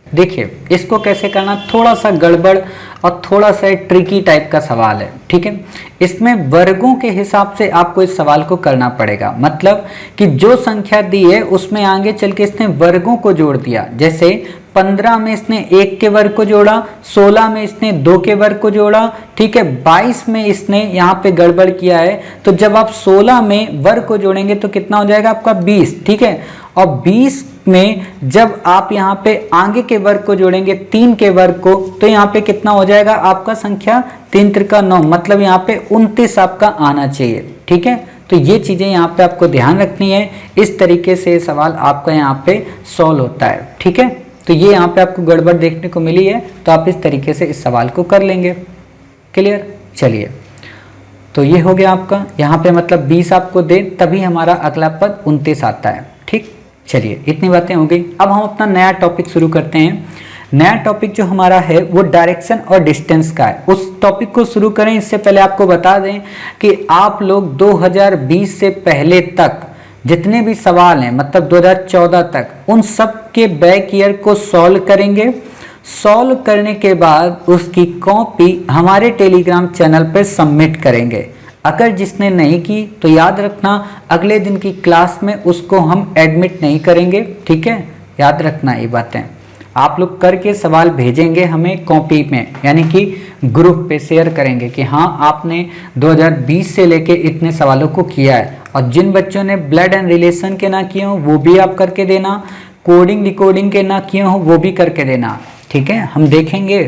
देखिए इसको कैसे करना, थोड़ा सा गड़बड़ और थोड़ा सा ट्रिकी टाइप का सवाल है, ठीक है। इसमें वर्गों के हिसाब से आपको इस सवाल को करना पड़ेगा, मतलब कि जो संख्या दी है उसमें आगे चल के इसने वर्गों को जोड़ दिया। जैसे 15 में इसने 1 के वर्ग को जोड़ा, 16 में इसने 2 के वर्ग को जोड़ा, ठीक है। 22 में इसने यहाँ पे गड़बड़ किया है, तो जब आप 16 में वर्ग को जोड़ेंगे तो कितना हो जाएगा आपका 20, ठीक है। और 20 में जब आप यहाँ पे आगे के वर्ग को जोड़ेंगे 3 के वर्ग को, तो यहाँ पे कितना हो जाएगा आपका संख्या 3 त्रिका 9, मतलब यहाँ पे 29 आपका आना चाहिए, ठीक है। तो ये चीजें यहाँ पे आपको ध्यान रखनी है, इस तरीके से सवाल आपका यहाँ पे सॉल्व होता है, ठीक है। तो ये यहाँ पे आपको गड़बड़ देखने को मिली है, तो आप इस तरीके से इस सवाल को कर लेंगे। क्लियर, चलिए तो ये हो गया आपका, यहाँ पे मतलब 20 आपको दे तभी हमारा अगला पद 29 आता है, ठीक। चलिए इतनी बातें हो गई, अब हम अपना नया टॉपिक शुरू करते हैं। नया टॉपिक जो हमारा है वो डायरेक्शन और डिस्टेंस का है। उस टॉपिक को शुरू करें इससे पहले आपको बता दें कि आप लोग 2020 से पहले तक जितने भी सवाल हैं, मतलब 2014 तक, उन सब के बैक ईयर को सॉल्व करेंगे। सॉल्व करने के बाद उसकी कॉपी हमारे टेलीग्राम चैनल पर सबमिट करेंगे। अगर जिसने नहीं की तो याद रखना अगले दिन की क्लास में उसको हम एडमिट नहीं करेंगे, ठीक है। याद रखना ये बातें, आप लोग करके सवाल भेजेंगे हमें कॉपी में, यानी कि ग्रुप पे शेयर करेंगे कि हाँ आपने 2020 से लेके इतने सवालों को किया है। और जिन बच्चों ने ब्लड एंड रिलेशन के ना किए हो वो भी आप करके देना, कोडिंग डिकोडिंग के ना किए हो वो भी करके देना, ठीक है। हम देखेंगे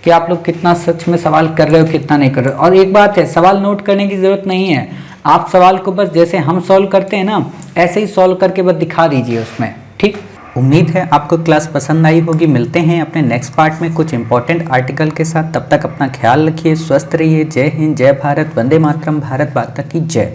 कि आप लोग कितना सच में सवाल कर रहे हो, कितना नहीं कर रहे हो। और एक बात है, सवाल नोट करने की जरूरत नहीं है, आप सवाल को बस जैसे हम सॉल्व करते हैं ना ऐसे ही सॉल्व करके बस दिखा दीजिए उसमें, ठीक। उम्मीद है आपको क्लास पसंद आई होगी। मिलते हैं अपने नेक्स्ट पार्ट में कुछ इंपॉर्टेंट आर्टिकल के साथ। तब तक अपना ख्याल रखिए, स्वस्थ रहिए। जय हिंद, जय भारत, वंदे मातरम, भारत माता की जय।